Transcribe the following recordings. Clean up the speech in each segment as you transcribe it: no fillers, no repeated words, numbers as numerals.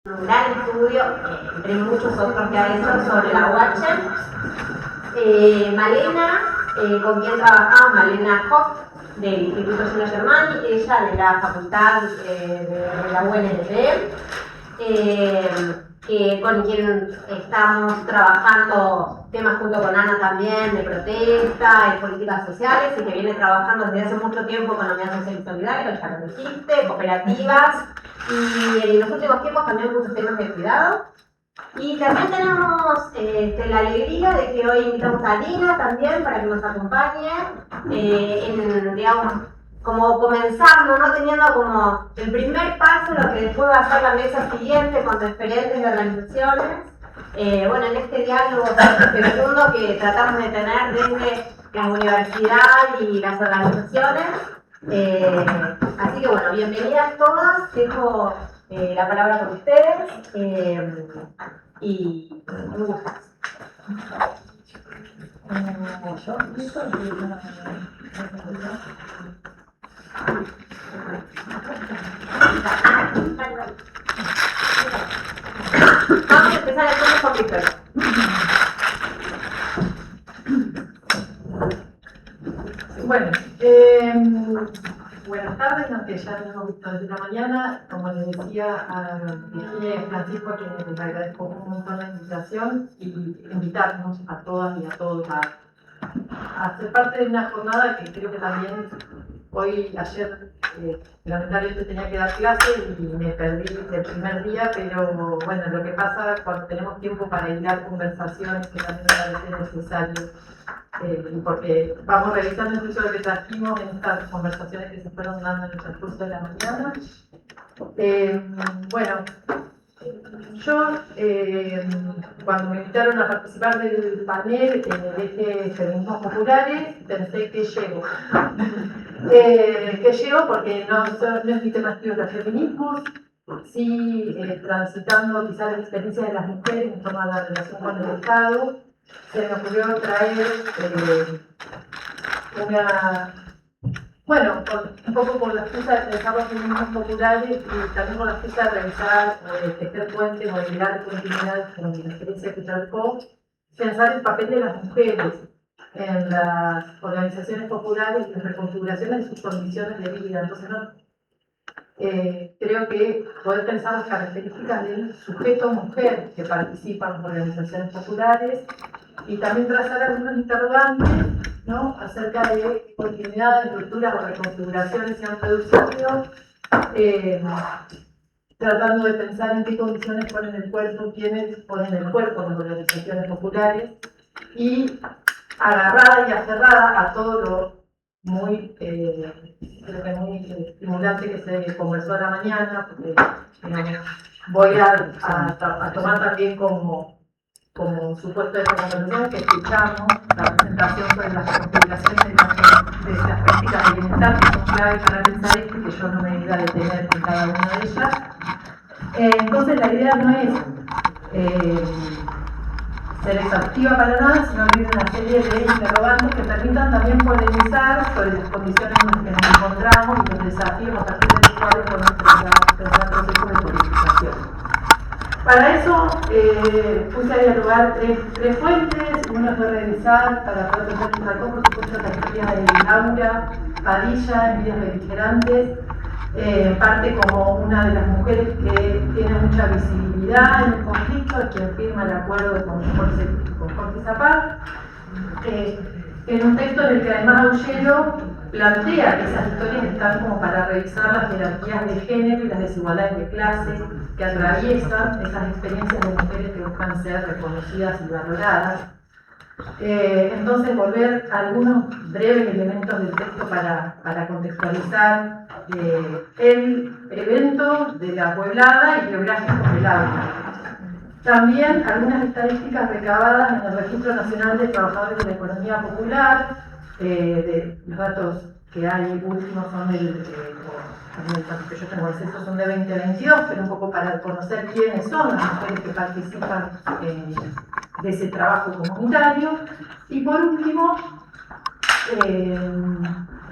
Un gran estudio, entre muchos otros que ha hecho, sobre la UH. Malena, con quien trabajaba, Malena Hoff, del Instituto Gino Germani, ella de la facultad de la UNLP, con quien estamos trabajando temas junto con Ana también de protesta y políticas sociales, y que viene trabajando desde hace mucho tiempo con la Unidad Social y Solidaria, ya lo dijiste, cooperativas, y en los últimos tiempos también muchos temas de cuidado. Y también tenemos la alegría de que hoy invitamos a Lina también para que nos acompañe digamos, como comenzando, ¿no? Teniendo como el primer paso, lo que después va a ser la mesa siguiente con referentes de organizaciones. Bueno, en este diálogo fecundo que tratamos de tener desde la universidad y las organizaciones. Así que bueno, bienvenidas todas. Dejo la palabra con ustedes y me gusta. Vamos a empezar entonces con Victoria. Bueno, buenas tardes, aunque ya nos hemos visto desde la mañana. Como les decía a Virginia y a Francisco, a quienes les agradezco un montón la invitación y invitarnos a todas y a todos a ser parte de una jornada que creo que también ayer lamentablemente tenía que dar clase y me perdí el primer día, pero bueno, lo que pasa cuando tenemos tiempo para hilar conversaciones que también me parece necesario. Porque vamos revisando incluso lo que trajimos en estas conversaciones que se fueron dando en el transcurso de la mañana. Bueno, yo cuando me invitaron a participar del panel en el eje Feminismos Populares, pensé que llego. Que llego porque no es mi tema de los feminismos, sí transitando quizás las experiencias de las mujeres en torno a la relación con el Estado. Se me ocurrió traer un poco con la excusa de pensar los feminismos populares y también con la excusa de revisar, tejer puentes o hilar continuidad con la experiencia que trajo, pensar el papel de las mujeres en las organizaciones populares y las reconfiguraciones de sus condiciones de vida. Entonces, creo que poder pensar las características del sujeto mujer que participa en las organizaciones populares y también trazar algunos interrogantes, ¿no?, acerca de continuidad, estructuras o reconfiguraciones se han producido, tratando de pensar en qué condiciones ponen el cuerpo, quiénes ponen el cuerpo en las organizaciones populares, y agarrada y aferrada a todo lo muy estimulante que se conversó a la mañana, porque voy a tomar también como supuesto de esta conversación que escuchamos la presentación sobre las configuraciones de las prácticas de bienestar que son claves para pensar esto, que yo no me iba a detener en cada una de ellas. Entonces la idea no es ser exhaustiva para nada, sino abrir una serie de interrogantes que permitan también polemizar sobre las condiciones en las que nos encontramos y los desafíos a partir de los cuales podemos pensar procesos de politización. Para eso puse a dialogar tres fuentes. Una fue revisar para poder pensar un poco, por supuesto, la historia de Laura Padilla en Vidas Beligerantes, parte como una de las mujeres que tiene mucha visibilidad en el conflicto, quien firma el acuerdo con Jorge Zapag, en un texto en el que además Aullero plantea que esas historias están como para revisar las jerarquías de género y las desigualdades de clase que atraviesan esas experiencias de mujeres que buscan ser reconocidas y valoradas. Entonces, volver a algunos breves elementos del texto para contextualizar el evento de la pueblada y biográficos del aula. También algunas estadísticas recabadas en el Registro Nacional de Trabajadores de la Economía Popular. De los datos que hay últimos son que yo tengo acceso son de 2022, pero un poco para conocer quiénes son las mujeres que participan de ese trabajo comunitario. Y por último,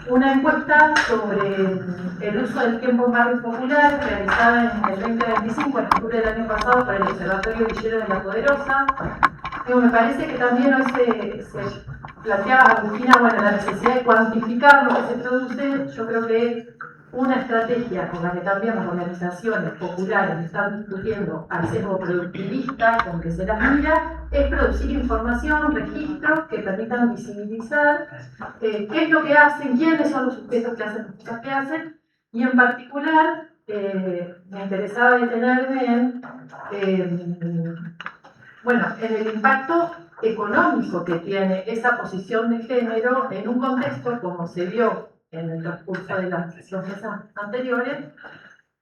una encuesta sobre el uso del tiempo en barrios populares realizada en el 2025, en octubre del año pasado, por el Observatorio Villero de La Poderosa. Me parece que también hoy se planteaba Agustina, bueno, la necesidad de cuantificar lo que se produce. Yo creo que una estrategia con la que también las organizaciones populares están discutiendo al sesgo productivista con que se las mira, es producir información, registros que permitan visibilizar qué es lo que hacen, quiénes son los sujetos que hacen las cosas que hacen, y en particular me interesaba detenerme en el impacto económico que tiene esa posición de género en un contexto, como se vio en el transcurso de las sesiones anteriores,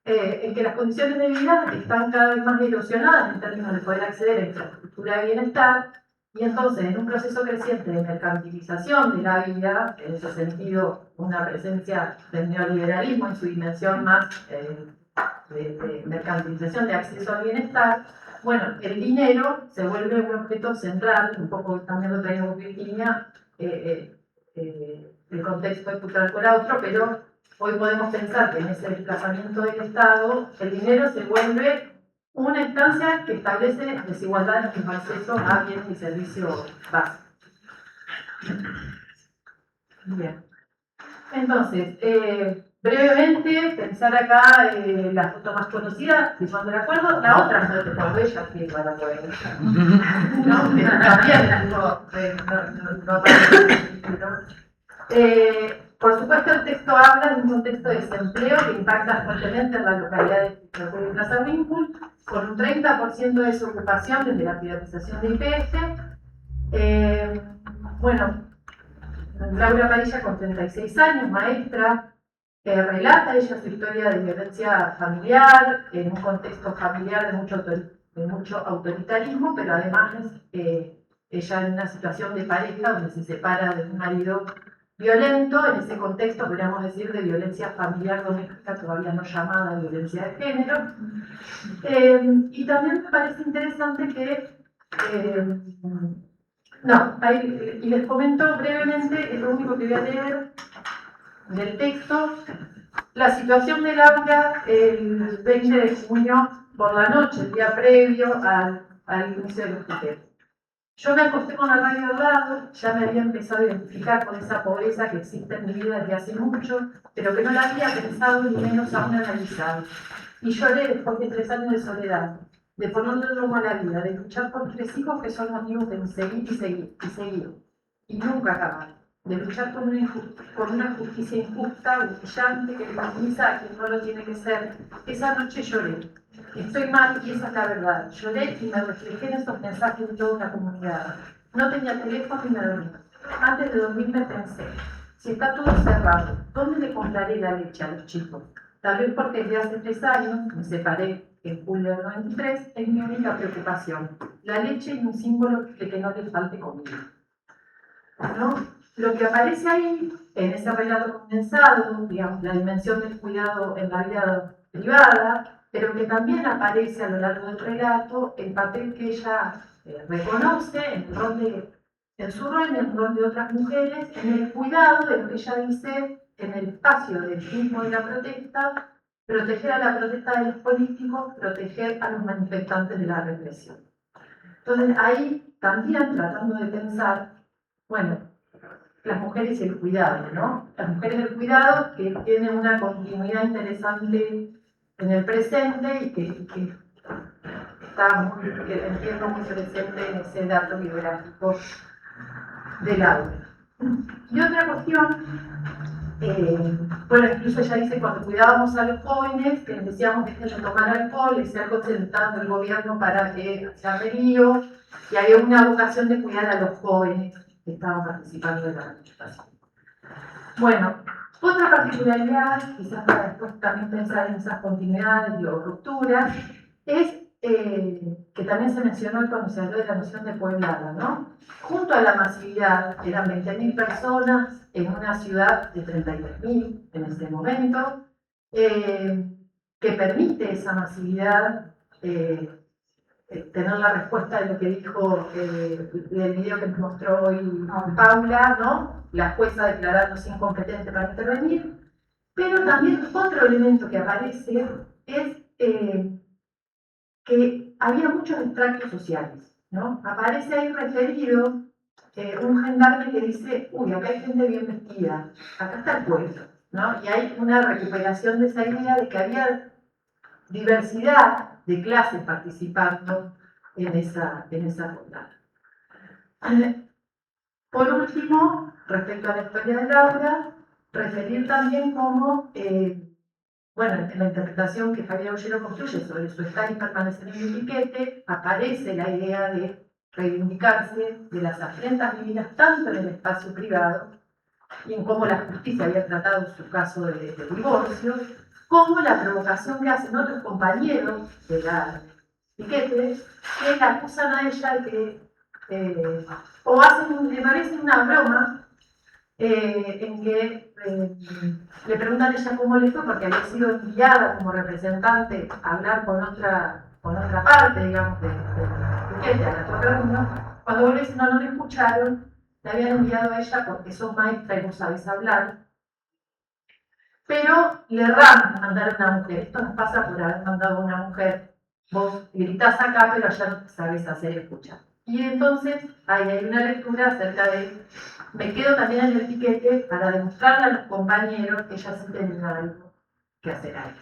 en que las condiciones de vida están cada vez más erosionadas en términos de poder acceder a infraestructura de bienestar, y entonces en un proceso creciente de mercantilización de la vida, en ese sentido una presencia del neoliberalismo en su dimensión más de mercantilización de acceso al bienestar, bueno, el dinero se vuelve un objeto central, un poco también lo traemos Virginia, el contexto es cultural con otro, pero hoy podemos pensar que en ese desplazamiento del Estado, el dinero se vuelve una instancia que establece desigualdades en el acceso a bienes y servicios básicos. Bien. Entonces, brevemente, pensar acá la foto más conocida, si son de acuerdo, la otra no es tan bella que van a poder. No, pero también no aparece. Por supuesto, el texto habla de un contexto de desempleo que impacta fuertemente en la localidad de Plaza Winkle, con un 30% de desocupación desde la privatización de IPF. Laura Padilla, con 36 años, maestra, relata ella su historia de violencia familiar, en un contexto familiar de mucho autoritarismo, pero además ella en una situación de pareja donde se separa de un marido violento. En ese contexto podríamos decir de violencia familiar doméstica, todavía no llamada violencia de género. Y también me parece interesante que y les comento brevemente, es lo único que voy a leer del texto. La situación de Laura el 20 de junio por la noche, el día previo al inicio de los piquetes. Yo me acosté con la radio al lado, ya me había empezado a identificar con esa pobreza que existe en mi vida desde hace mucho, pero que no la había pensado ni menos aún analizado. Y lloré después de 3 años de soledad, de ponerle rumbo a la vida, de luchar por 3 hijos que son amigos de seguir y seguir y seguir, y nunca acabar, de luchar por una justicia injusta, humillante, que victimiza a quien no lo tiene que ser. Esa noche lloré. Estoy mal y esa es la verdad. Lloré y me reflejé en esos mensajes de toda una comunidad. No tenía teléfono y me dormí. Antes de dormirme pensé, si está todo cerrado, ¿dónde le compraré la leche a los chicos? Tal vez porque desde hace 3 años, me separé en julio del 93, es mi única preocupación. La leche es un símbolo de que no le falte comida. ¿No? Lo que aparece ahí, en ese relato condensado, digamos, la dimensión del cuidado en la vida privada, pero que también aparece a lo largo del relato el papel que ella reconoce en su rol y en el rol de otras mujeres, en el cuidado de lo que ella dice en el espacio del mismo de la protesta, proteger a la protesta de los políticos, proteger a los manifestantes de la represión. Entonces ahí también tratando de pensar, las mujeres y el cuidado, ¿no? Las mujeres del cuidado que tienen una continuidad interesante en el presente y que entiendo muy presente en ese dato biográfico del aula. Y otra cuestión, incluso ella dice, cuando cuidábamos a los jóvenes, que les decíamos que dejen de tomar alcohol, les algo sentando el gobierno para que se arreglíe, y había una vocación de cuidar a los jóvenes que estaban participando de la manifestación. Otra particularidad, quizás para después también pensar en esas continuidades o rupturas, es que también se mencionó cuando se habló de la noción de pueblada, ¿no? Junto a la masividad, eran 20.000 personas en una ciudad de 33.000 en ese momento, que permite esa masividad tener la respuesta de lo que dijo del video que nos mostró hoy Paula, ¿no? La jueza declarándose incompetente para intervenir. Pero también otro elemento que aparece es que había muchos extractos sociales, ¿no? Aparece ahí referido un gendarme que dice, uy, acá hay gente bien vestida, acá está el pueblo, ¿no? Y hay una recuperación de esa idea de que había diversidad de clases participando en esa jornada. Por último, respecto a la historia de Laura, referir también cómo, bueno, en la interpretación que Javier Ollero construye sobre su estar y permanecer en el piquete, aparece la idea de reivindicarse de las afrentas vividas tanto en el espacio privado y en cómo la justicia había tratado su caso de divorcio, como la provocación que hacen otros compañeros de la piquete, que la acusan a ella de que, o hacen, le parece una broma, en que le preguntan a ella cómo le fue, porque había sido enviada como representante a hablar con otra parte, digamos, de piquete, a la otra reunión. Cuando vos le dicen no le escucharon, le habían enviado a ella porque sos maestra y no sabes hablar. Pero le erraron mandar a una mujer. Esto nos pasa por haber mandado a una mujer. Vos gritás acá, pero allá no sabes hacer escuchar. Y entonces ahí hay una lectura acerca de, me quedo también en el piquete para demostrarle a los compañeros que ellas sí tienen algo que hacer ahí.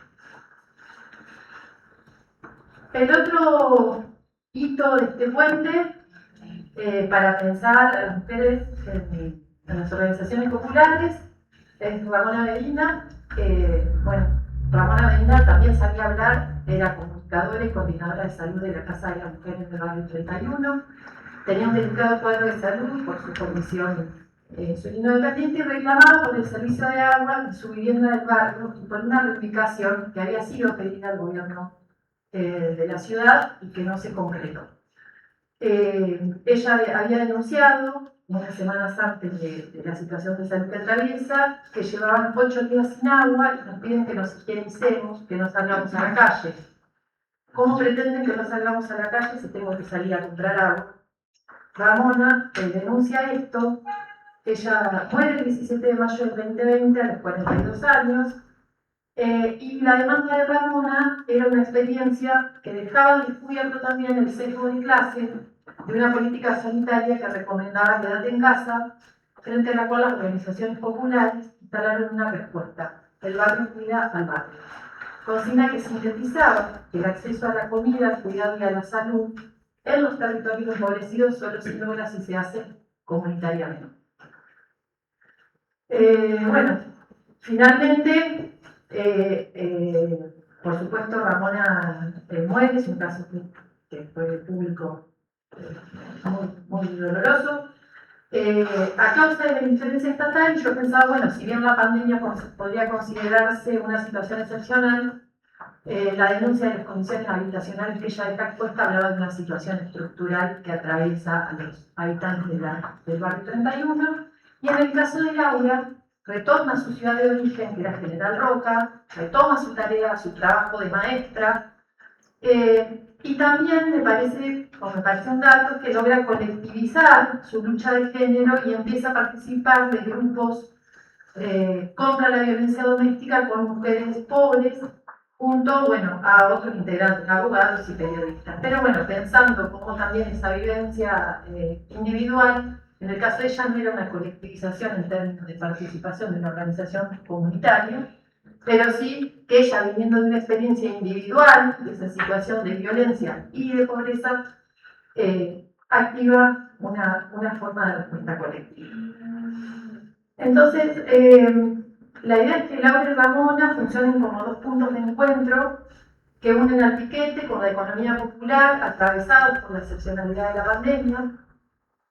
El otro hito de este puente, para pensar a las mujeres en las organizaciones populares, es Ramona Medina. Bueno, Ramona Medina también sabía hablar, era comunicadora y coordinadora de salud de la Casa de la Mujer en el barrio 31. Tenía un delicado cuadro de salud por su condición insulinodependente y reclamaba por el servicio de agua en su vivienda del barrio y por una reivindicación que había sido pedida al gobierno de la ciudad y que no se concretó. Ella había denunciado unas semanas antes de la situación de salud que atraviesa, que llevaban 8 días sin agua y nos piden que nos higienicemos, que no salgamos a la calle. ¿Cómo pretenden que no salgamos a la calle si tengo que salir a comprar agua? Ramona denuncia esto. Ella muere el 17 de mayo del 2020 a los 42 años. Y la demanda de Ramona era una experiencia que dejaba descubierto también el sesgo de clase de una política sanitaria que recomendaba quedarte en casa, frente a la cual las organizaciones populares instalaron una respuesta: el barrio cuida al barrio. Consigna que sintetizaba que el acceso a la comida, al cuidado y a la salud en los territorios empobrecidos solo se logra si se hace comunitariamente. Bueno, finalmente, por supuesto, Ramona muere, es un caso que fue público muy doloroso. A causa de la indiferencia estatal, yo pensaba, bueno, si bien la pandemia podría considerarse una situación excepcional, la denuncia de las condiciones habitacionales que ella deja expuesta hablaba de una situación estructural que atraviesa a los habitantes del barrio 31. Y en el caso de Laura, retorna a su ciudad de origen, que era General Roca, retoma su tarea, su trabajo de maestra, y también me parece un dato que logra colectivizar su lucha de género y empieza a participar de grupos contra la violencia doméstica con mujeres pobres, junto, bueno, a otros integrantes, abogados y periodistas. Pero bueno, pensando cómo también esa vivencia individual, en el caso de ella no era una colectivización en términos de participación de una organización comunitaria, pero sí que ella, viniendo de una experiencia individual, de esa situación de violencia y de pobreza, activa una forma de respuesta colectiva. Entonces, la idea es que Laura y Ramona funcionen como dos puntos de encuentro que unen al piquete con la economía popular, atravesados por la excepcionalidad de la pandemia,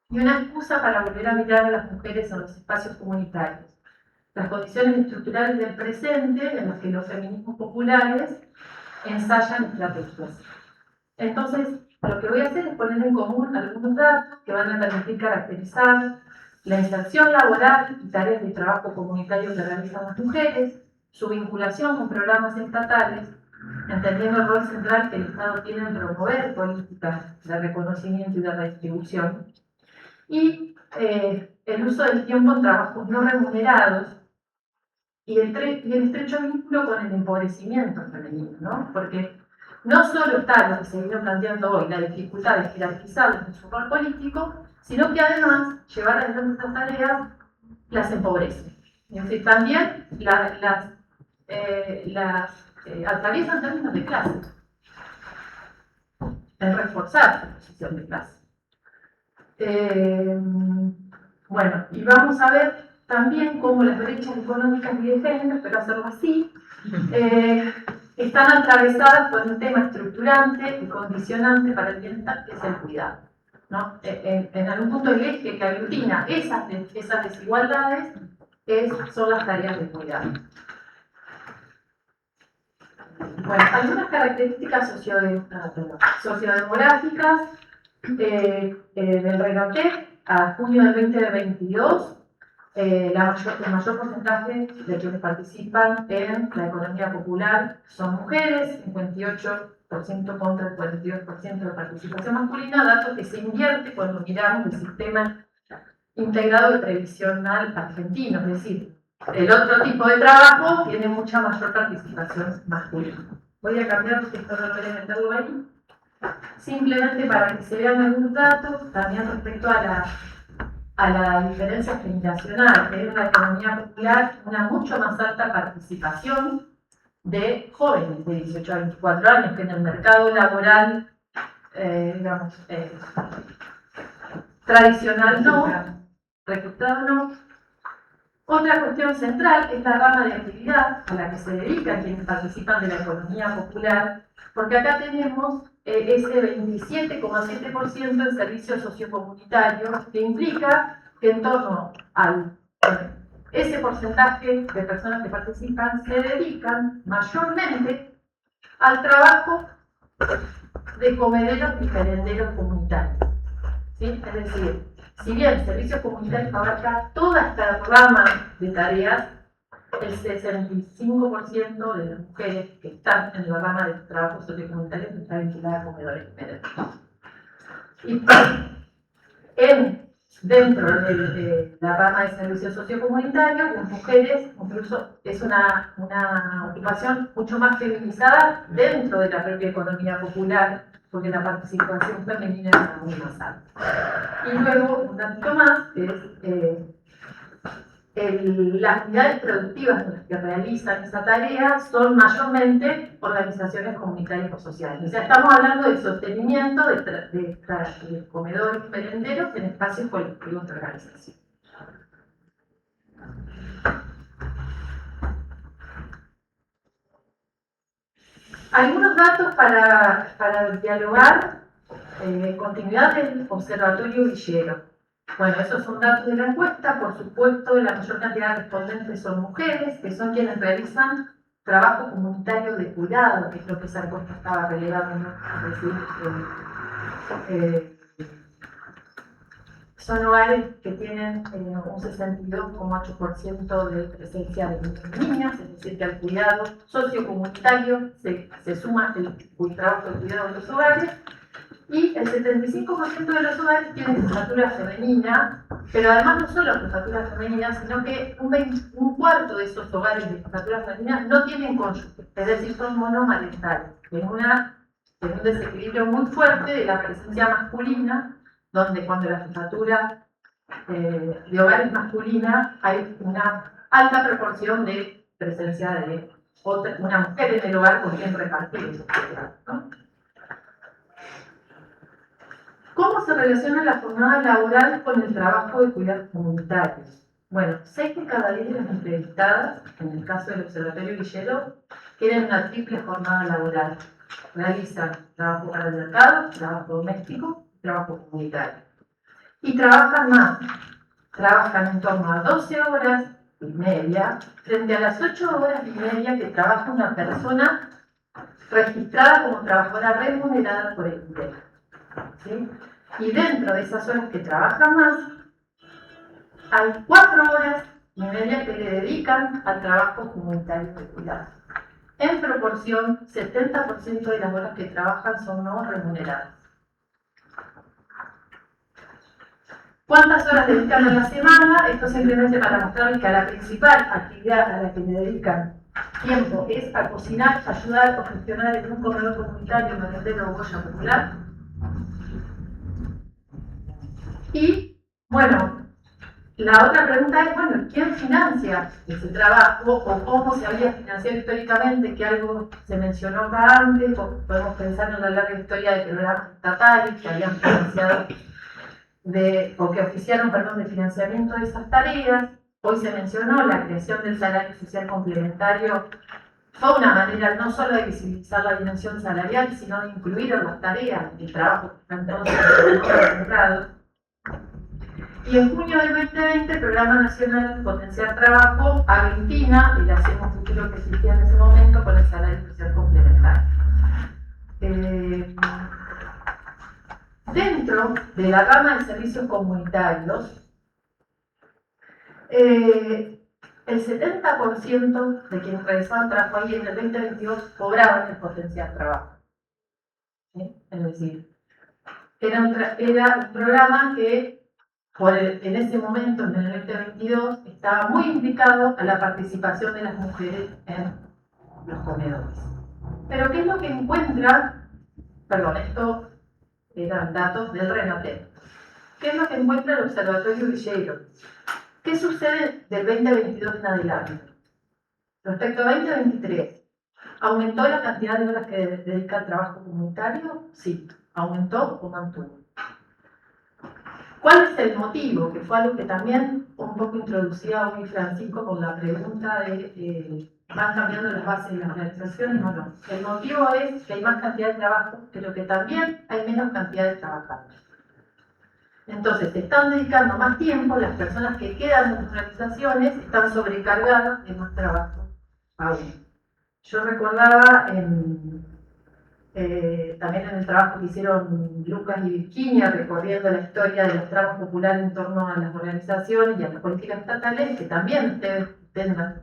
y una excusa para volver a mirar a las mujeres en los espacios comunitarios, las condiciones estructurales del presente en las que los feminismos populares ensayan estrategias. Entonces, lo que voy a hacer es poner en común algunos datos que van a permitir caracterizar la inserción laboral y tareas de trabajo comunitario que realizan las mujeres, su vinculación con programas estatales, entendiendo el rol central que el Estado tiene en promover políticas de reconocimiento y de redistribución, y el uso del tiempo en trabajos no remunerados, y el estrecho vínculo con el empobrecimiento femenino, ¿no? Porque no solo está lo que se viene planteando hoy, la dificultad de jerarquizar en su rol político, sino que además llevar adelante estas tareas las empobrece. Es decir, también atraviesan términos de clase, en reforzar la posición de clase. Bueno, y vamos a ver también cómo las brechas económicas y de género, pero hacerlo así, están atravesadas por un tema estructurante y condicionante para el bienestar, que es el cuidado, ¿no? En algún punto el eje que aglutina esas desigualdades son las tareas de cuidado. Bueno, algunas características sociodemográficas del RENOTEC a junio del 2022. El mayor porcentaje de quienes participan en la economía popular son mujeres, 58% contra el 42% de participación masculina, dato que se invierte cuando miramos el sistema integrado y previsional argentino, es decir, el otro tipo de trabajo tiene mucha mayor participación masculina. Voy a cambiar, porque esto no voy a meterlo ahí, simplemente para que se vean algunos datos, también respecto a la diferencia generacional, que es en la economía popular una mucho más alta participación de jóvenes de 18 a 24 años, que en el mercado laboral, tradicional no, registrado no. Otra cuestión central es la rama de actividad a la que se dedican quienes participan de la economía popular, porque acá tenemos ese 27,7% en servicios sociocomunitarios, que implica que en torno a ese porcentaje de personas que participan se dedican mayormente al trabajo de comederos y merenderos comunitarios, ¿sí? Es decir, si bien servicios comunitarios abarca toda esta rama de tareas, el 65% de las mujeres que están en la rama de trabajo sociocomunitario está vinculada a comedores y merenderos. Y dentro de la rama de servicios sociocomunitarios, las mujeres incluso es una ocupación mucho más feminizada dentro de la propia economía popular, porque la participación femenina es muy más alta. Y luego, un dato más, las unidades productivas que realizan esa tarea son mayormente organizaciones comunitarias o sociales. O sea, estamos hablando del sostenimiento de comedores y merenderos en espacios colectivos de organización. Algunos datos para dialogar, continuidad del Observatorio Villero. Bueno, esos son datos de la encuesta. Por supuesto, la mayor cantidad de respondentes son mujeres, que son quienes realizan trabajo comunitario de cuidado, que es lo que esa encuesta estaba relevando, ¿no? Es decir, son hogares que tienen un 62,8% de presencia de niños, es decir, que al cuidado sociocomunitario se suma el trabajo de cuidado de los hogares, y el 75% de los hogares tienen jefatura femenina, pero además no solo jefatura femenina, sino que un cuarto de esos hogares de jefatura femenina no tienen cónyuge, es decir, son monomarentales, en un desequilibrio muy fuerte de la presencia masculina, donde cuando la jefatura de hogares masculina hay una alta proporción de presencia de una mujer en el hogar con quien repartir esos cuidados, ¿no? ¿Cómo se relaciona la jornada laboral con el trabajo de cuidados comunitarios? Bueno, 6 de cada 10 de las entrevistadas, en el caso del Observatorio Villero, tienen una triple jornada laboral. Realizan trabajo para el mercado, trabajo doméstico, trabajo comunitario. Y trabajan más. Trabajan en torno a 12 horas y media, frente a las 8 horas y media que trabaja una persona registrada como trabajadora remunerada por el INDEC, ¿sí? Y dentro de esas horas que trabaja más, hay 4 horas y media que le dedican al trabajo comunitario de cuidado. En proporción proporción, 70% de las horas que trabajan son no remuneradas. ¿Cuántas horas dedican a la semana? Esto simplemente para mostrarles que a la principal actividad a la que le dedican tiempo es a cocinar, ayudar o gestionar en un comedor comunitario, merendero o olla popular. Y, bueno, la otra pregunta es, bueno, ¿quién financia ese trabajo o cómo se había financiado históricamente? Que algo se mencionó acá antes, o podemos pensar en la larga historia de programas estatales que habían financiado o que oficiaron, de financiamiento de esas tareas. Hoy se mencionó la creación del salario social complementario. Fue una manera no solo de visibilizar la dimensión salarial, sino de incluir en las tareas el trabajo que están todos concentrados. Y en junio del 2020, el Programa Nacional Potenciar Trabajo aglutina el Hacemos Futuro que existía en ese momento con el salario social complementario. Dentro de la rama de servicios comunitarios, el 70% de quienes realizaban trabajo ahí en el 2022 cobraban el Potenciar Trabajo. ¿Sí? Es decir, era un programa que en ese momento, en el 2022, estaba muy implicado a la participación de las mujeres en los comedores. Pero ¿qué es lo que encuentra? Perdón, esto eran datos del RENATEP. ¿Qué es lo que encuentra el Observatorio Villero? ¿Qué sucede del 2022 en adelante? Respecto a 2023, ¿aumentó la cantidad de horas que dedica al trabajo comunitario? Sí. ¿Aumentó o mantuvo? ¿Cuál es el motivo? Que fue algo que también un poco introducía hoy Francisco con la pregunta de ¿van cambiando las bases de las organizaciones o no? El motivo es que hay más cantidad de trabajo, pero que también hay menos cantidad de trabajadores. Entonces, se están dedicando más tiempo, las personas que quedan en las organizaciones están sobrecargadas de más trabajo aún. Yo recordaba también en el trabajo que hicieron Lucas y Virginia, recorriendo la historia de los tramos populares en torno a las organizaciones y a las políticas estatales, que también ustedes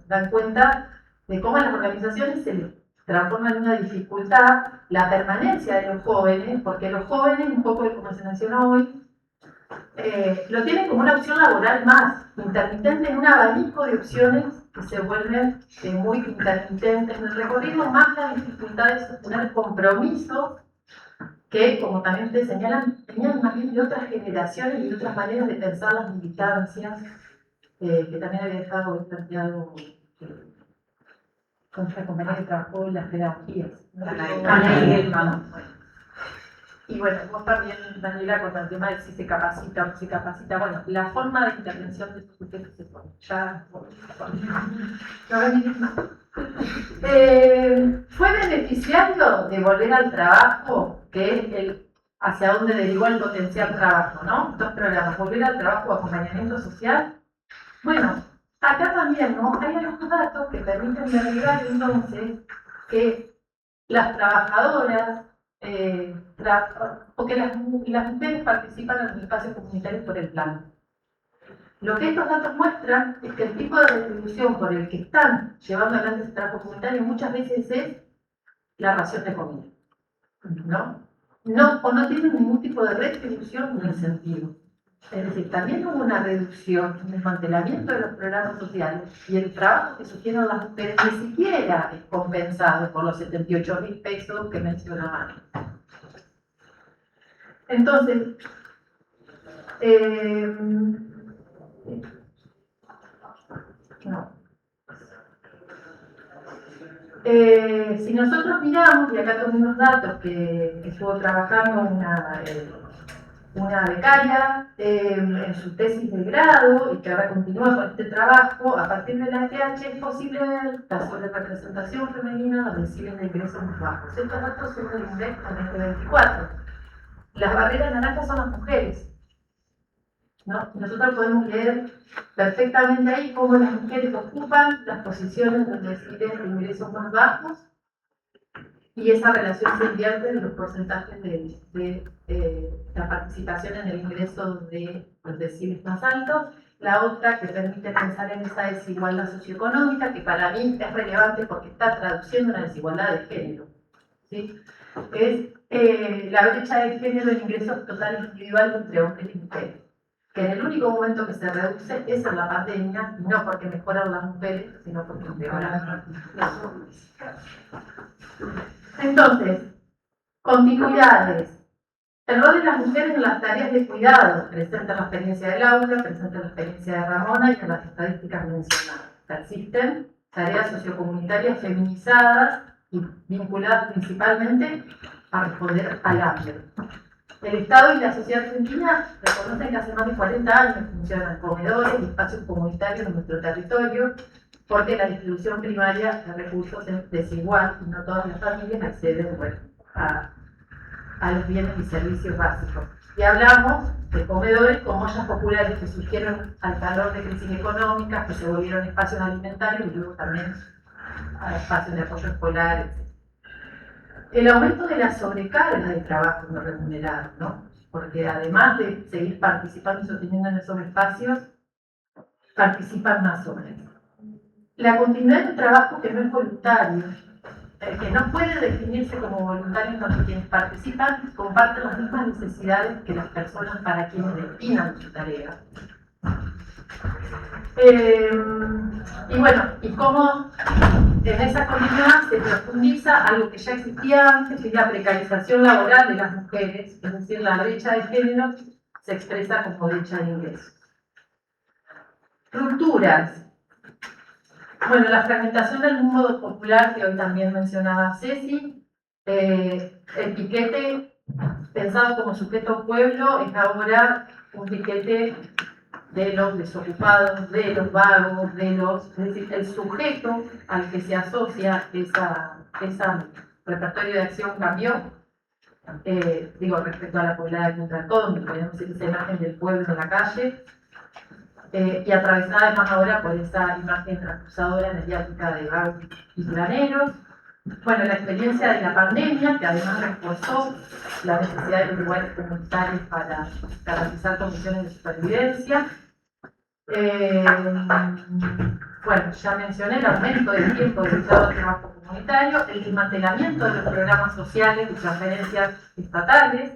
dan cuenta de cómo a las organizaciones se les transforma en una dificultad la permanencia de los jóvenes, porque los jóvenes, un poco como se mencionó hoy, lo tienen como una opción laboral más intermitente en un abanico de opciones que se vuelven muy intermitentes en el recorrido, más la dificultad de sostener compromisos que, como también ustedes señalan, tenían más bien de otras generaciones y de otras maneras de pensar las militancias, que también había dejado hoy planteado con nuestra compañera que trabajó en las pedagogías. Y bueno, vos también, Daniela, con el tema de si se capacita o no se capacita, bueno, la forma de intervención de estos sujetos se pone. ¿Fue beneficiario de volver al trabajo, que es hacia donde derivó el potencial trabajo, ¿no? Dos programas, volver al trabajo o acompañamiento social. Bueno, acá también, ¿no? Hay algunos datos que permiten derribar entonces que las trabajadoras, porque las mujeres participan en los espacios comunitarios por el plan. Lo que estos datos muestran es que el tipo de retribución por el que están llevando adelante ese trabajo comunitario muchas veces es la ración de comida, o no tienen ningún tipo de retribución ni incentivo. Es decir, también hubo una reducción, un desmantelamiento de los programas sociales y el trabajo que sostienen las mujeres ni siquiera es compensado por los 78.000 pesos que mencionaban. Entonces, si nosotros miramos, y acá tomé unos datos que estuvo trabajando una becaria en su tesis de grado y que ahora continúa con este trabajo, a partir de la FH es posible ver la sobrerepresentación femenina donde reciben de ingresos más bajos. Estos datos son del INDEC en 2024. Las barreras naranjas son las mujeres. ¿No? Nosotros podemos leer perfectamente ahí cómo las mujeres ocupan las posiciones donde reciben ingresos más bajos y esa relación se invierte en los porcentajes de la participación en el ingreso de los deciles más altos la otra que permite pensar en esa desigualdad socioeconómica, que para mí es relevante porque está traduciendo una desigualdad de género, ¿sí? Es la brecha de género en ingresos totales individuales entre hombres y mujeres, que en el único momento que se reduce es en la pandemia, y no porque mejoran las mujeres, sino porque empeoran los hombres. Entonces, continuidades. El rol de las mujeres en las tareas de cuidado presenta la experiencia de Laura, presenta la experiencia de Ramona y en las estadísticas mencionadas. Persisten tareas sociocomunitarias feminizadas y vinculadas principalmente a responder al hambre. El Estado y la sociedad argentina reconocen que hace más de 40 años funcionan comedores y espacios comunitarios en nuestro territorio, porque la distribución primaria de recursos es desigual y no todas las familias acceden a los bienes y servicios básicos. Y hablamos de comedores como ollas populares que surgieron al calor de crisis económicas, que se volvieron espacios alimentarios y luego también a espacios de apoyo escolar, etc. El aumento de la sobrecarga de trabajo no remunerado, ¿no? Porque además de seguir participando y sosteniendo en esos espacios, participan más hombres. La continuidad de un trabajo que no es voluntario, que no puede definirse como voluntario cuando quienes participan comparten las mismas necesidades que las personas para quienes destinan su tarea. Y bueno, y cómo en esa continuidad se profundiza algo que ya existía antes, que es la precarización laboral de las mujeres, es decir, la brecha de género se expresa como brecha de ingresos. Rupturas. Bueno, la fragmentación del mundo popular que hoy también mencionaba Ceci, el piquete pensado como sujeto pueblo es ahora un piquete de los desocupados, de los vagos, es decir, el sujeto al que se asocia esa repertorio de acción cambió, respecto a la poblada de Contracón, podemos decir esa imagen del pueblo en la calle, y atravesada además ahora por esa imagen acusadora mediática de vagos y planeros. Bueno, la experiencia de la pandemia, que además reforzó la necesidad de los lugares comunitarios para garantizar condiciones de supervivencia. Bueno, ya mencioné el aumento del tiempo dedicado al trabajo comunitario, el desmantelamiento de los programas sociales y transferencias estatales.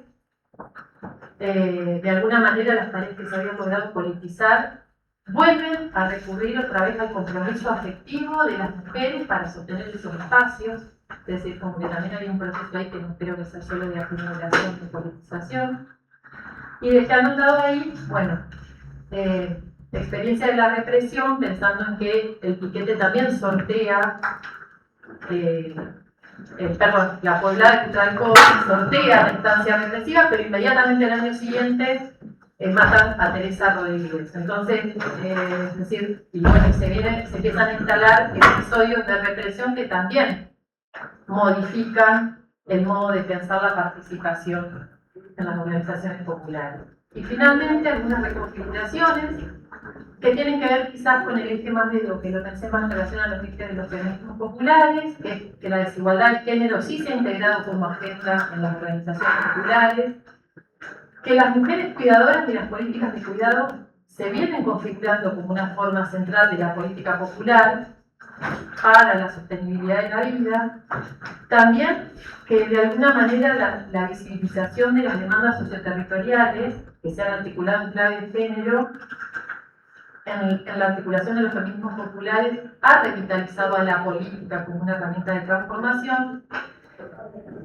De alguna manera las tareas que se habían logrado politizar vuelven a recurrir otra vez al compromiso afectivo de las mujeres para sostener esos espacios, es decir, como que también hay un proceso ahí que no creo que sea solo de acumulación y politización. Y dejando todo ahí, bueno, experiencia de la represión, pensando en que el piquete también sortea, la poblada de Cutralcó sortea la instancia represiva, pero inmediatamente al año siguiente matan a Teresa Rodríguez. Entonces, es decir, y bueno, se empiezan a instalar episodios de represión que también modifican el modo de pensar la participación en las organizaciones populares. Y finalmente, algunas reconfiguraciones que tienen que ver quizás con el eje más de lo que lo pensé más en relación a los ejes de los feminismos populares, que la desigualdad de género sí se ha integrado como agenda en las organizaciones populares, que las mujeres cuidadoras de las políticas de cuidado se vienen configurando como una forma central de la política popular para la sostenibilidad de la vida. También que de alguna manera la visibilización de las demandas socioterritoriales que se han articulado en clave de género en la articulación de los feminismos populares ha revitalizado a la política como una herramienta de transformación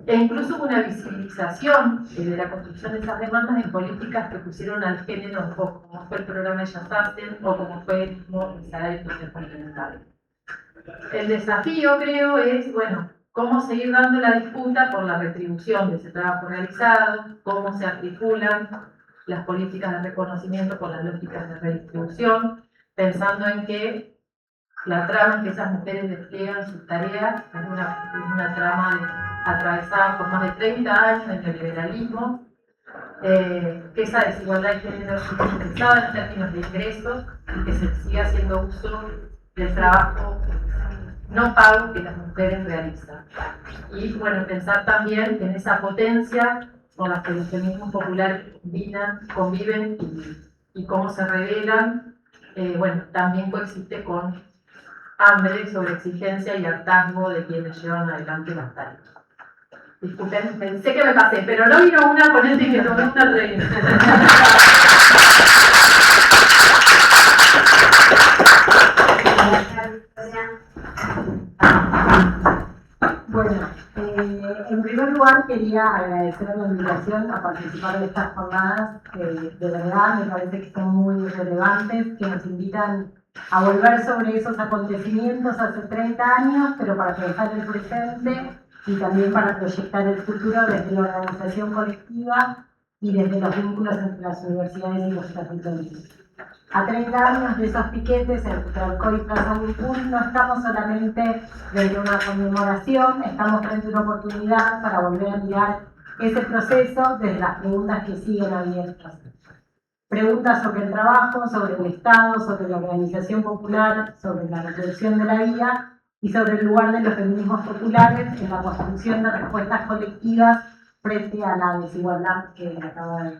e incluso una visibilización de la construcción de esas demandas en políticas que pusieron al género en foco, como fue el programa Ellas Hacen o como fue el salario social complementario. El desafío, creo, es, bueno, cómo seguir dando la disputa por la retribución de ese trabajo realizado, cómo se articulan las políticas de reconocimiento con las lógicas de redistribución, pensando en que la trama en que esas mujeres despliegan sus tareas es una trama atravesada por más de 30 años de neoliberalismo, que esa desigualdad de género sigue expresada en términos de ingresos y que se sigue haciendo uso del trabajo no pago que las mujeres realizan. Y bueno, pensar también en esa potencia con la que los feminismos populares conviven y cómo se revelan bueno, también coexiste con hambre, sobreexigencia y hartazgo de quienes llevan adelante las tareas. Disculpen, pensé que me pasé, pero no vino una ponente y me tomé una reina. Bueno, en primer lugar quería agradecer la invitación a participar de estas jornadas. De verdad me parece que son muy relevantes, que nos invitan a volver sobre esos acontecimientos hace 30 años, pero para pensar el presente y también para proyectar el futuro desde la organización colectiva y desde los vínculos entre las universidades y los territorios. A 30 años de esos piquetes en Putralcó y Plaza Urcún no estamos solamente frente a una conmemoración, estamos frente a una oportunidad para volver a mirar ese proceso desde las preguntas que siguen abiertas. Preguntas sobre el trabajo, sobre el Estado, sobre la organización popular, sobre la reproducción de la vida y sobre el lugar de los feminismos populares en la construcción de respuestas colectivas frente a la desigualdad que acaba de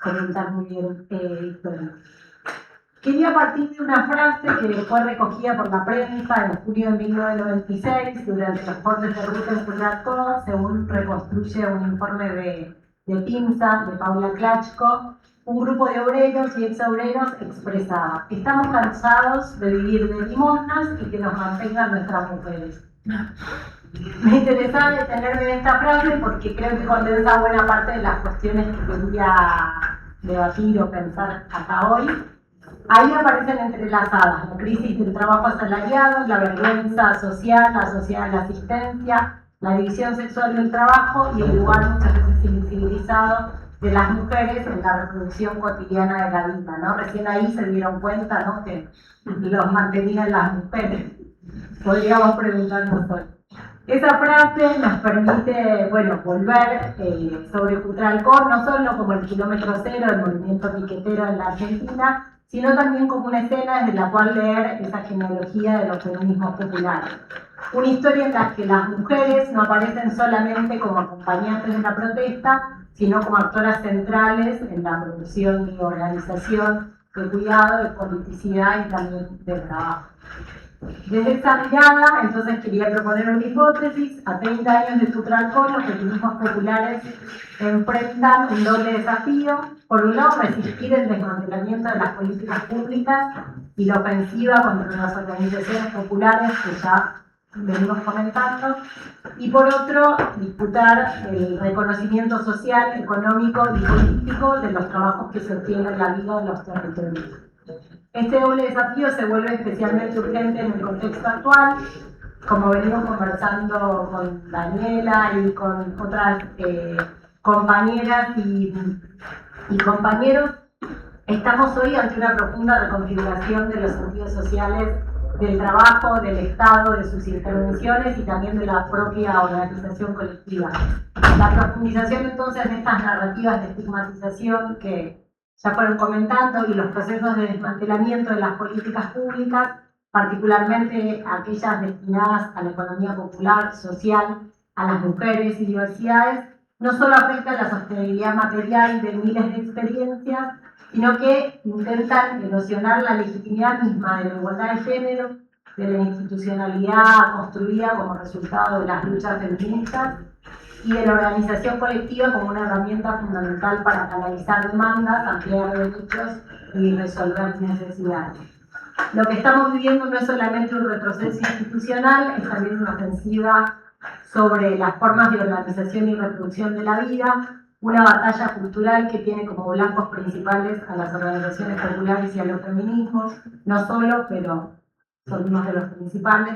comentar muy bien Victoria. Quería partir de una frase que fue recogida por la prensa en julio de 1996 durante los cortes de ruta en Putralcó, según reconstruye un informe de PIMSA, de Paula Klachko. Un grupo de obreros y exobreros expresaba: estamos cansados de vivir de limosnas y que nos mantengan nuestras mujeres. Me interesaba detenerme en esta frase porque creo que condensa buena parte de las cuestiones que quería debatir o pensar acá hoy. Ahí aparecen entrelazadas la crisis del trabajo asalariado, la vergüenza social, la sociedad de la asistencia, la división sexual del trabajo y el lugar muchas veces invisibilizado de las mujeres en la reproducción cotidiana de la vida, ¿no? Recién ahí se dieron cuenta, ¿no?, que los mantenían las mujeres. Podríamos preguntarnos hoy. Esa frase nos permite, bueno, volver sobre Putralcó, no solo como el kilómetro cero del movimiento piquetero en la Argentina, sino también como una escena desde la cual leer esa genealogía de los feminismos populares. Una historia en la que las mujeres no aparecen solamente como acompañantes de la protesta, sino como actoras centrales en la producción y organización de cuidado, de politicidad y también de trabajo. Desde esa mirada, entonces quería proponer una hipótesis. A 30 años de Putralcó, los feminismos populares enfrentan un doble desafío. Por un lado, resistir el desmantelamiento de las políticas públicas y la ofensiva contra las organizaciones populares que ya venimos comentando, y por otro, disputar el reconocimiento social, económico y político de los trabajos que sostienen la vida de los territorios. Este doble desafío se vuelve especialmente urgente en el contexto actual, como venimos conversando con Daniela y con otras compañeras y compañeros. Estamos hoy ante una profunda reconfiguración de los sentidos sociales del trabajo, del Estado, de sus intervenciones y también de la propia organización colectiva. La profundización entonces de estas narrativas de estigmatización que ya fueron comentando y los procesos de desmantelamiento de las políticas públicas, particularmente aquellas destinadas a la economía popular, social, a las mujeres y diversidades, no solo afectan la sostenibilidad material de miles de experiencias, sino que intentan erosionar la legitimidad misma de la igualdad de género, de la institucionalidad construida como resultado de las luchas feministas y de la organización colectiva como una herramienta fundamental para canalizar demandas, ampliar derechos y resolver necesidades. Lo que estamos viviendo no es solamente un retroceso institucional, es también una ofensiva sobre las formas de organización y reproducción de la vida, una batalla cultural que tiene como blancos principales a las organizaciones populares y a los feminismos, no solo, pero son unos de los principales.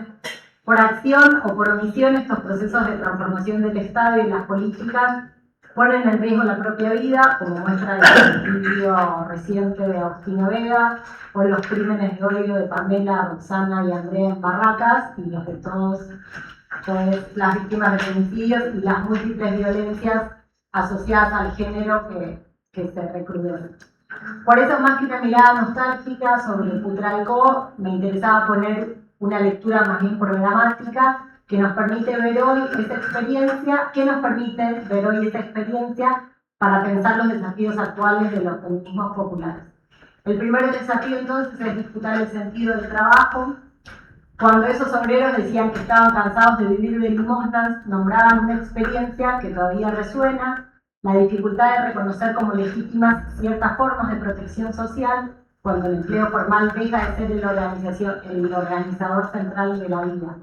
Por acción o por omisión, estos procesos de transformación del Estado y las políticas ponen en riesgo la propia vida, como muestra el vídeo reciente de Agustina Vega, o los crímenes de odio de Pamela, Roxana y Andrea en Barracas, y los de todas las víctimas de femicidios y las múltiples violencias asociadas al género que se recrudecen. Por eso, más que una mirada nostálgica sobre Putralcó, me interesaba poner una lectura más bien programática que nos permite ver hoy esta experiencia, para pensar los desafíos actuales de los feminismos populares. El primer desafío entonces es disputar el sentido del trabajo. Cuando esos obreros decían que estaban cansados de vivir de limosnas, nombraban una experiencia que todavía resuena, la dificultad de reconocer como legítimas ciertas formas de protección social cuando el empleo formal deja de ser el organizador central de la vida.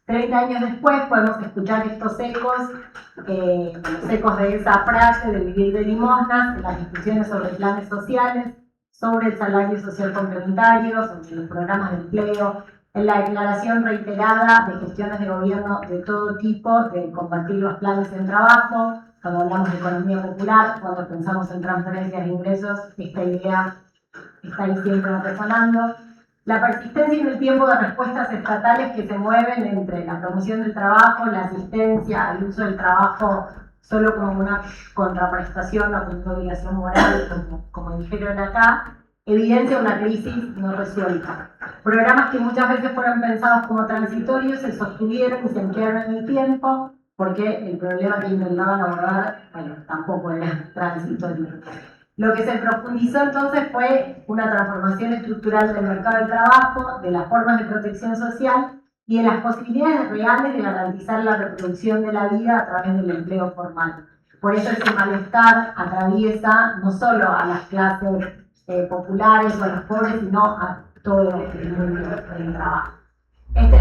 30 años después podemos escuchar estos ecos, los ecos de esa frase de vivir de limosnas, en las discusiones sobre planes sociales, sobre el salario social complementario, sobre los programas de empleo, en la declaración reiterada de gestiones de gobierno de todo tipo de combatir los planes en trabajo, cuando hablamos de economía popular, cuando pensamos en transferencias de ingresos, esta idea está ahí siempre resonando. La persistencia en el tiempo de respuestas estatales que se mueven entre la promoción del trabajo, la asistencia al uso del trabajo solo como una contraprestación o como una obligación moral, como dijeron acá, evidencia una crisis no resuelta. Programas que muchas veces fueron pensados como transitorios se sostuvieron y se emplearon en el tiempo porque el problema que intentaban abordar, bueno, tampoco era transitorio. Lo que se profundizó entonces fue una transformación estructural del mercado del trabajo, de las formas de protección social y de las posibilidades reales de garantizar la reproducción de la vida a través del empleo formal. Por eso ese malestar atraviesa no solo a las clases populares o a los pobres, sino a todo el mundo del trabajo. En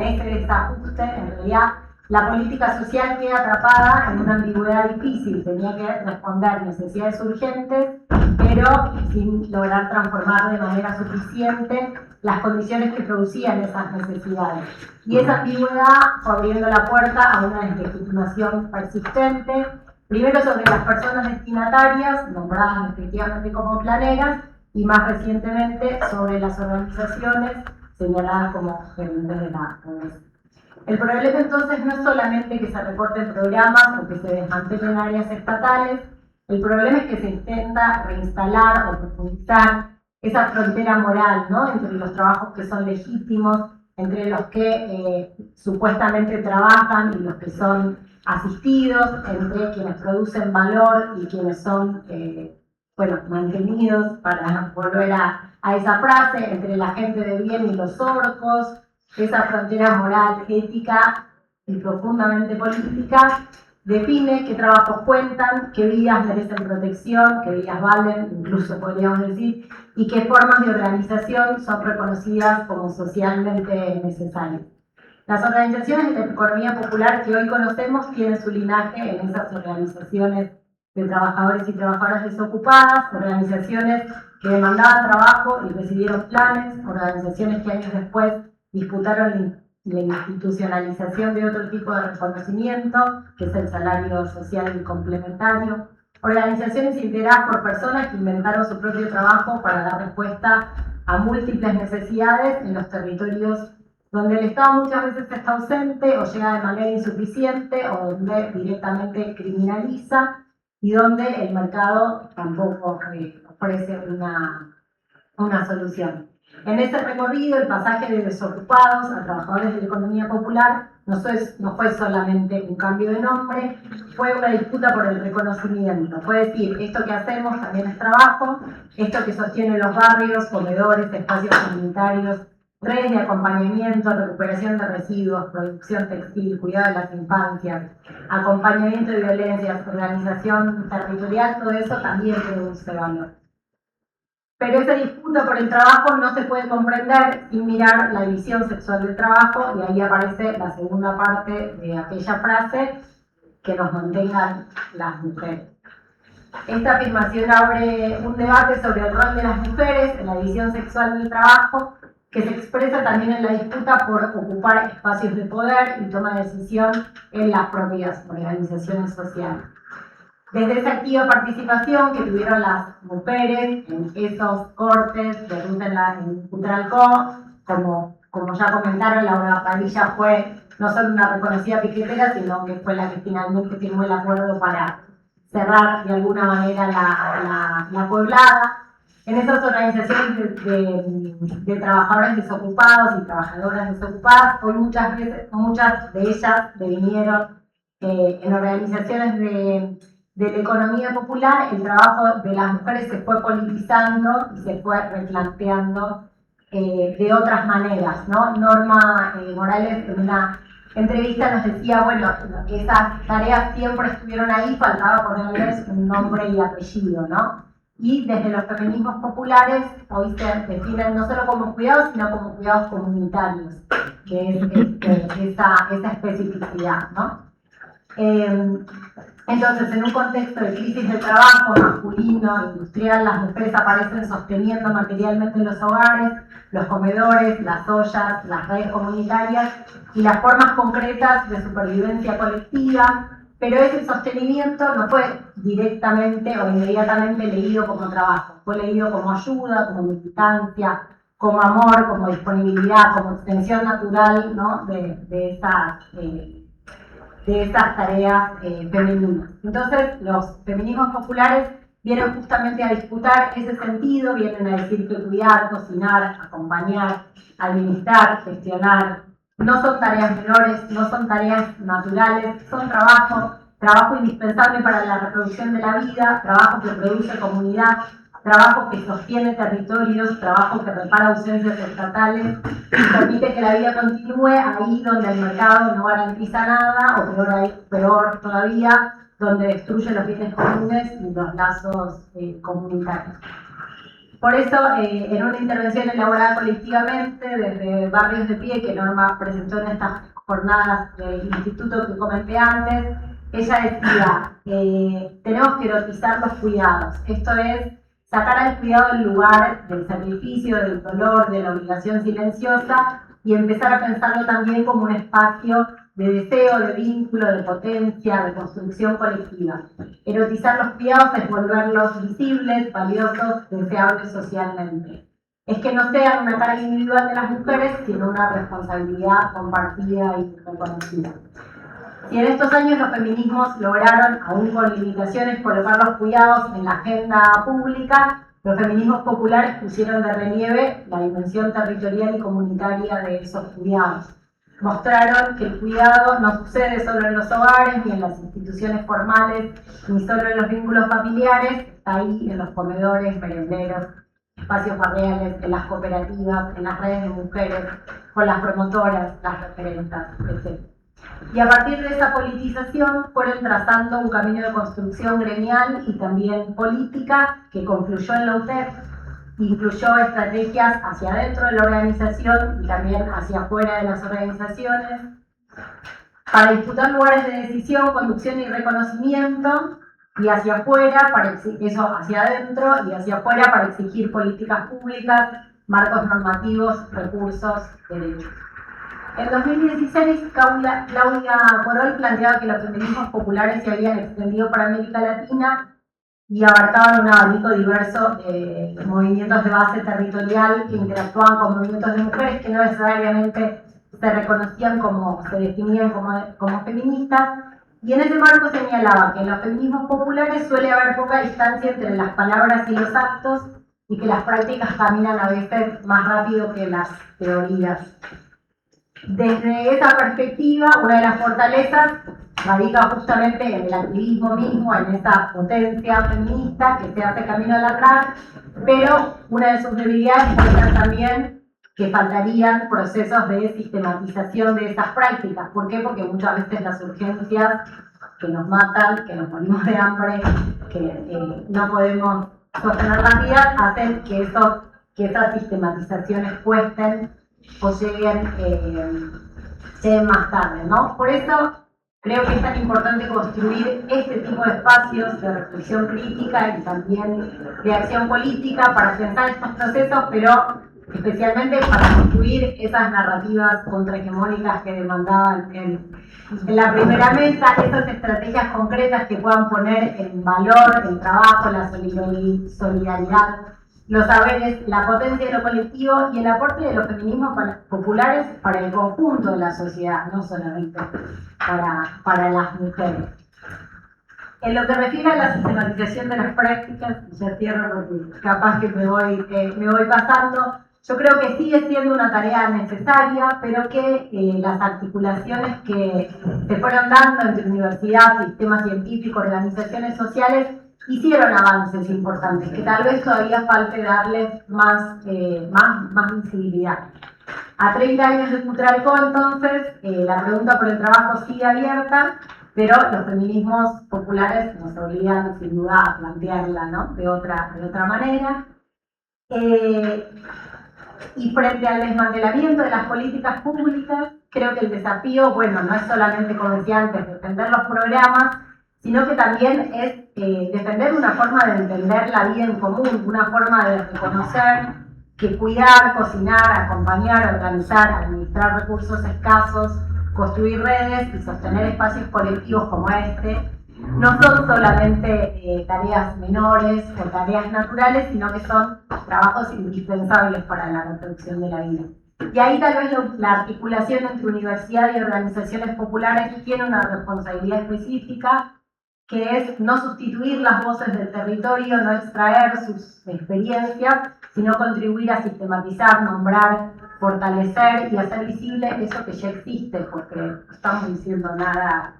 este desajuste, en realidad, la política social queda atrapada en una ambigüedad difícil. Tenía que responder necesidades urgentes, pero sin lograr transformar de manera suficiente las condiciones que producían esas necesidades. Y esa ambigüedad fue abriendo la puerta a una deslegitimación persistente, primero sobre las personas destinatarias, nombradas efectivamente como planeras, y más recientemente sobre las organizaciones señaladas como gerentes de la pobreza. El problema entonces no es solamente que se recorten programas o que se desmantelen áreas estatales, el problema es que se intenta reinstalar o profundizar esa frontera moral, ¿no?, entre los trabajos que son legítimos, entre los que supuestamente trabajan y los que son asistidos, entre quienes producen valor y quienes son mantenidos, para volver a esa frase, entre la gente de bien y los orcos. Esa frontera moral, ética y profundamente política define qué trabajos cuentan, qué vidas merecen protección, qué vidas valen, incluso podríamos decir, y qué formas de organización son reconocidas como socialmente necesarias. Las organizaciones de la economía popular que hoy conocemos tienen su linaje en esas organizaciones de trabajadores y trabajadoras desocupadas, organizaciones que demandaban trabajo y recibieron planes, organizaciones que años después disputaron la institucionalización de otro tipo de reconocimiento, que es el salario social y complementario, organizaciones integradas por personas que inventaron su propio trabajo para dar respuesta a múltiples necesidades en los territorios donde el Estado muchas veces está ausente o llega de manera insuficiente o donde directamente criminaliza y donde el mercado tampoco ofrece una solución. En este recorrido, el pasaje de desocupados a trabajadores de la economía popular no fue solamente un cambio de nombre, fue una disputa por el reconocimiento. Fue decir, esto que hacemos también es trabajo, esto que sostiene los barrios, comedores, espacios comunitarios, redes de acompañamiento, recuperación de residuos, producción textil, cuidado de las infancias, acompañamiento de violencias, organización territorial, todo eso también produce valor. Pero esa disputa por el trabajo no se puede comprender sin mirar la división sexual del trabajo, y ahí aparece la segunda parte de aquella frase, que nos mantengan las mujeres. Esta afirmación abre un debate sobre el rol de las mujeres en la división sexual del trabajo, que se expresa también en la disputa por ocupar espacios de poder y toma de decisión en las propias organizaciones sociales. Desde esa activa participación que tuvieron las mujeres en esos cortes de ruta en Putralcó, como ya comentaron, Laura Padilla fue no solo una reconocida piquetera, sino que fue la que finalmente firmó el acuerdo para cerrar de alguna manera la poblada. En esas organizaciones de trabajadores desocupados y trabajadoras desocupadas, hoy muchas de ellas devinieron en organizaciones de la economía popular, el trabajo de las mujeres se fue politizando y se fue replanteando de otras maneras, ¿no? Norma Morales en una entrevista nos decía, bueno, esas tareas siempre estuvieron ahí, faltaba ponerles un nombre y apellido, ¿no? Y desde los feminismos populares hoy se definen no solo como cuidados, sino como cuidados comunitarios, que es esa especificidad, ¿no? Entonces, en un contexto de crisis de trabajo masculino, industrial, las mujeres aparecen sosteniendo materialmente los hogares, los comedores, las ollas, las redes comunitarias y las formas concretas de supervivencia colectiva, pero ese sostenimiento no fue directamente o inmediatamente leído como trabajo, fue leído como ayuda, como militancia, como amor, como disponibilidad, como extensión natural, ¿no? de estas tareas femeninas. Entonces, los feminismos populares vienen justamente a disputar ese sentido, vienen a decir que cuidar, cocinar, acompañar, administrar, gestionar, no son tareas menores, no son tareas naturales, son trabajo indispensable para la reproducción de la vida, trabajo que produce comunidad, trabajo que sostiene territorios, trabajo que repara ausencias estatales y permite que la vida continúe ahí donde el mercado no garantiza nada, o peor todavía, donde destruye los bienes comunes y los lazos comunitarios. Por eso, en una intervención elaborada colectivamente desde Barrios de Pie, que Norma presentó en estas jornadas del instituto que comenté antes, ella decía, tenemos que erotizar los cuidados. Esto es sacar al cuidado del lugar del sacrificio, del dolor, de la obligación silenciosa y empezar a pensarlo también como un espacio de deseo, de vínculo, de potencia, de construcción colectiva. Erotizar los cuidados es volverlos visibles, valiosos, deseables socialmente. Es que no sean una carga individual de las mujeres, sino una responsabilidad compartida y reconocida. Si en estos años los feminismos lograron, aún con limitaciones, colocar los cuidados en la agenda pública, los feminismos populares pusieron de relieve la dimensión territorial y comunitaria de esos cuidados. Mostraron que el cuidado no sucede solo en los hogares, ni en las instituciones formales, ni solo en los vínculos familiares, está ahí en los comedores, merenderos, espacios barriales, en las cooperativas, en las redes de mujeres, con las promotoras, las referentas, etc. Y a partir de esa politización fueron trazando un camino de construcción gremial y también política que confluyó en la UTEP, incluyó estrategias hacia adentro de la organización y también hacia afuera de las organizaciones, para disputar lugares de decisión, conducción y reconocimiento, y hacia afuera, hacia adentro y hacia afuera para exigir políticas públicas, marcos normativos, recursos, derechos. En 2016, Claudia Corol planteaba que los feminismos populares se habían extendido para América Latina y abarcaban un abanico diverso de movimientos de base territorial que interactuaban con movimientos de mujeres que no necesariamente se reconocían se definían como feministas, y en ese marco señalaba que en los feminismos populares suele haber poca distancia entre las palabras y los actos y que las prácticas caminan a veces más rápido que las teorías. Desde esa perspectiva, una de las fortalezas radica justamente en el activismo mismo, en esa potencia feminista que se hace camino al atrás, pero una de sus debilidades puede ser también que faltarían procesos de sistematización de esas prácticas. ¿Por qué? Porque muchas veces las urgencias que nos matan, que nos morimos de hambre, que no podemos sostener la vida, hacen que esas sistematizaciones cuesten o lleguen más tarde, ¿no? Por eso creo que es tan importante construir este tipo de espacios de reflexión crítica y también de acción política para pensar estos procesos, pero especialmente para construir esas narrativas contrahegemónicas que demandaban en la primera mesa, esas estrategias concretas que puedan poner en valor el trabajo, la solidaridad, los saberes, la potencia de lo colectivo y el aporte de los feminismos populares para el conjunto de la sociedad, no solamente para las mujeres. En lo que refiere a la sistematización de las prácticas, ya cierro porque capaz que me voy pasando, Yo creo que sigue siendo una tarea necesaria, pero que las articulaciones que se fueron dando entre universidad, sistema científico, organizaciones sociales, hicieron avances importantes, que tal vez todavía falte darles más visibilidad. A 30 años de Futralco, entonces, la pregunta por el trabajo sigue abierta, pero los feminismos populares nos obligan sin duda a plantearla, ¿no? de otra manera. Y frente al desmantelamiento de las políticas públicas, creo que el desafío, bueno, no es solamente, como decía antes, defender los programas, sino que también es defender una forma de entender la vida en común, una forma de reconocer que cuidar, cocinar, acompañar, organizar, administrar recursos escasos, construir redes y sostener espacios colectivos como este, no son solamente tareas menores o tareas naturales, sino que son trabajos indispensables para la reproducción de la vida. Y ahí tal vez la articulación entre universidad y organizaciones populares tiene una responsabilidad específica, que es no sustituir las voces del territorio, no extraer sus experiencias, sino contribuir a sistematizar, nombrar, fortalecer y hacer visible eso que ya existe, porque no estamos diciendo nada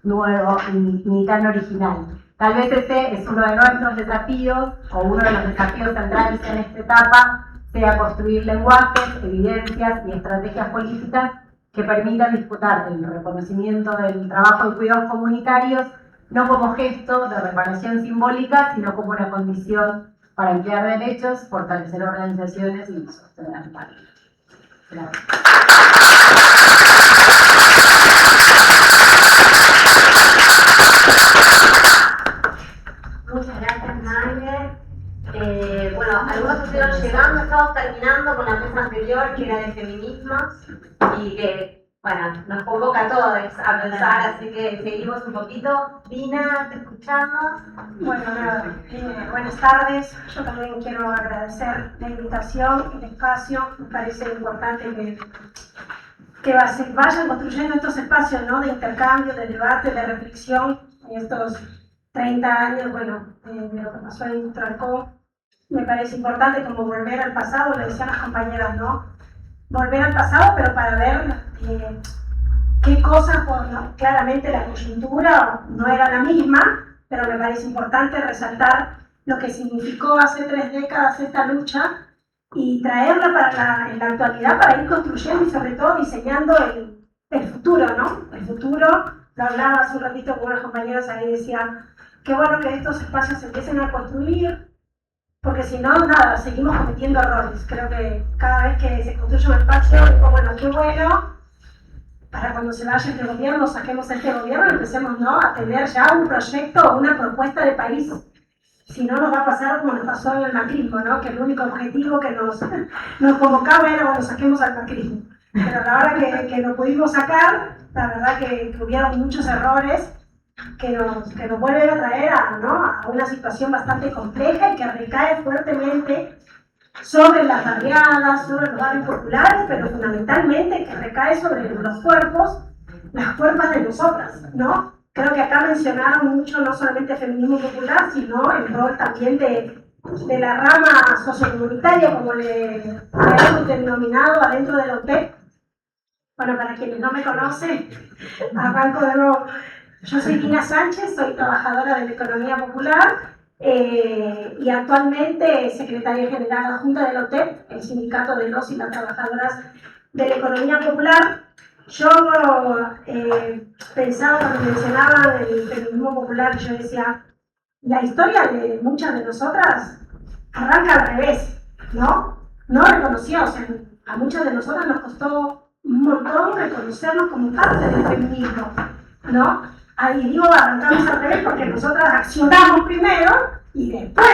nuevo ni tan original. Tal vez este es uno de nuestros desafíos, o uno de los desafíos centrales en esta etapa, sea construir lenguajes, evidencias y estrategias políticas que permitan disputar el reconocimiento del trabajo de cuidados comunitarios, no como gesto de reparación simbólica, sino como una condición para ampliar derechos, fortalecer organizaciones y sostener la vida. Gracias. Muchas gracias, Maile. Bueno, algunos estuvieron llegando, estamos terminando con la mesa anterior, que era de feminismos, y que, bueno, nos convoca a todos a pensar, así que seguimos un poquito. Dina, te escuchamos. Bueno, nada, buenas tardes. Yo también quiero agradecer la invitación, el espacio. Me parece importante que vayan construyendo estos espacios, ¿no? De intercambio, de debate, de reflexión en estos 30 años, bueno, de lo que pasó en Futralco. Me parece importante como volver al pasado, lo decían las compañeras, ¿no? Volver al pasado, pero para ver qué cosas, bueno, claramente la coyuntura no era la misma, pero me parece importante resaltar lo que significó hace 3 décadas esta lucha y traerla en la actualidad para ir construyendo y sobre todo diseñando el futuro, ¿no? El futuro, lo hablaba hace un ratito con unas compañeras ahí, decían, qué bueno que estos espacios se empiecen a construir, porque si no, nada, seguimos cometiendo errores. Creo que cada vez que se construye un espacio, digo, bueno, qué bueno, para cuando se vaya este gobierno, saquemos a este gobierno y empecemos, ¿no? A tener ya un proyecto o una propuesta de país. Si no, nos va a pasar como nos pasó en el macrismo, ¿no? Que el único objetivo que nos convocaba era, bueno, saquemos al macrismo. Pero a la hora que lo pudimos sacar, la verdad que hubieron muchos errores que nos vuelven a traer a una situación bastante compleja y que recae fuertemente sobre las barriadas, sobre los barrios populares, pero fundamentalmente que recae sobre los cuerpos, las cuerpas de nosotras, ¿no? Creo que acá mencionaron mucho no solamente el feminismo popular, sino el rol también de la rama sociocomunitaria, como le hemos denominado adentro de la UTEP. Bueno, para quienes no me conocen, arranco de nuevo. Yo soy Dina Sánchez, soy trabajadora de la economía popular y actualmente secretaria general adjunta de la UTEP, el sindicato de los y las trabajadoras de la economía popular. Yo pensaba cuando mencionaban el feminismo popular, yo decía, la historia de muchas de nosotras arranca al revés, ¿no? No reconoció, o sea, a muchas de nosotras nos costó un montón reconocernos como parte del feminismo, ¿no? Ahí digo, arrancamos al revés porque nosotras accionamos primero y después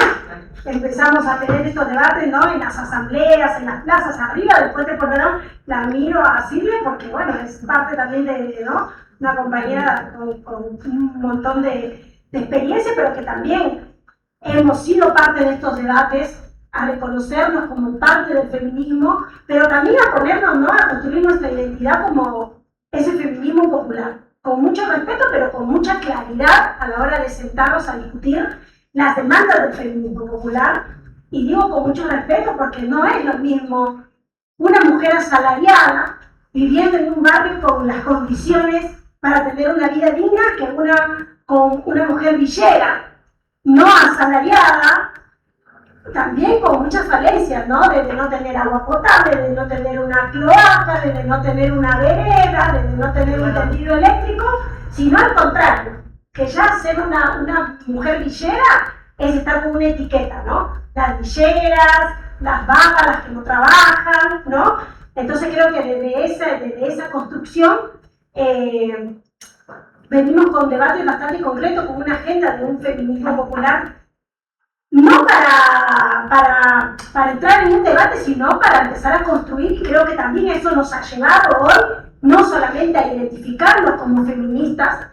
empezamos a tener estos debates, ¿no? En las asambleas, en las plazas arriba, después de poner la miro a Silvia porque, bueno, es parte también de, ¿no? Una compañera con un montón de experiencia, pero que también hemos sido parte de estos debates, a reconocernos como parte del feminismo, pero también a ponernos, ¿no? A construir nuestra identidad como ese feminismo popular. Con mucho respeto, pero con mucha claridad a la hora de sentarnos a discutir las demandas del feminismo popular, y digo con mucho respeto porque no es lo mismo una mujer asalariada viviendo en un barrio con las condiciones para tener una vida digna que con una mujer villera, no asalariada, también con muchas falencias, ¿no? Desde no tener agua potable, de no tener una cloaca, desde no tener una vereda, desde no tener un tendido eléctrico, sino al contrario, que ya ser una mujer villera es estar con una etiqueta, ¿no? Las villeras, las vagas, las que no trabajan, ¿no? Entonces creo que desde esa construcción venimos con debates bastante concretos, con una agenda de un feminismo popular, no para entrar en un debate, sino para empezar a construir, y creo que también eso nos ha llevado hoy, no solamente a identificarnos como feministas,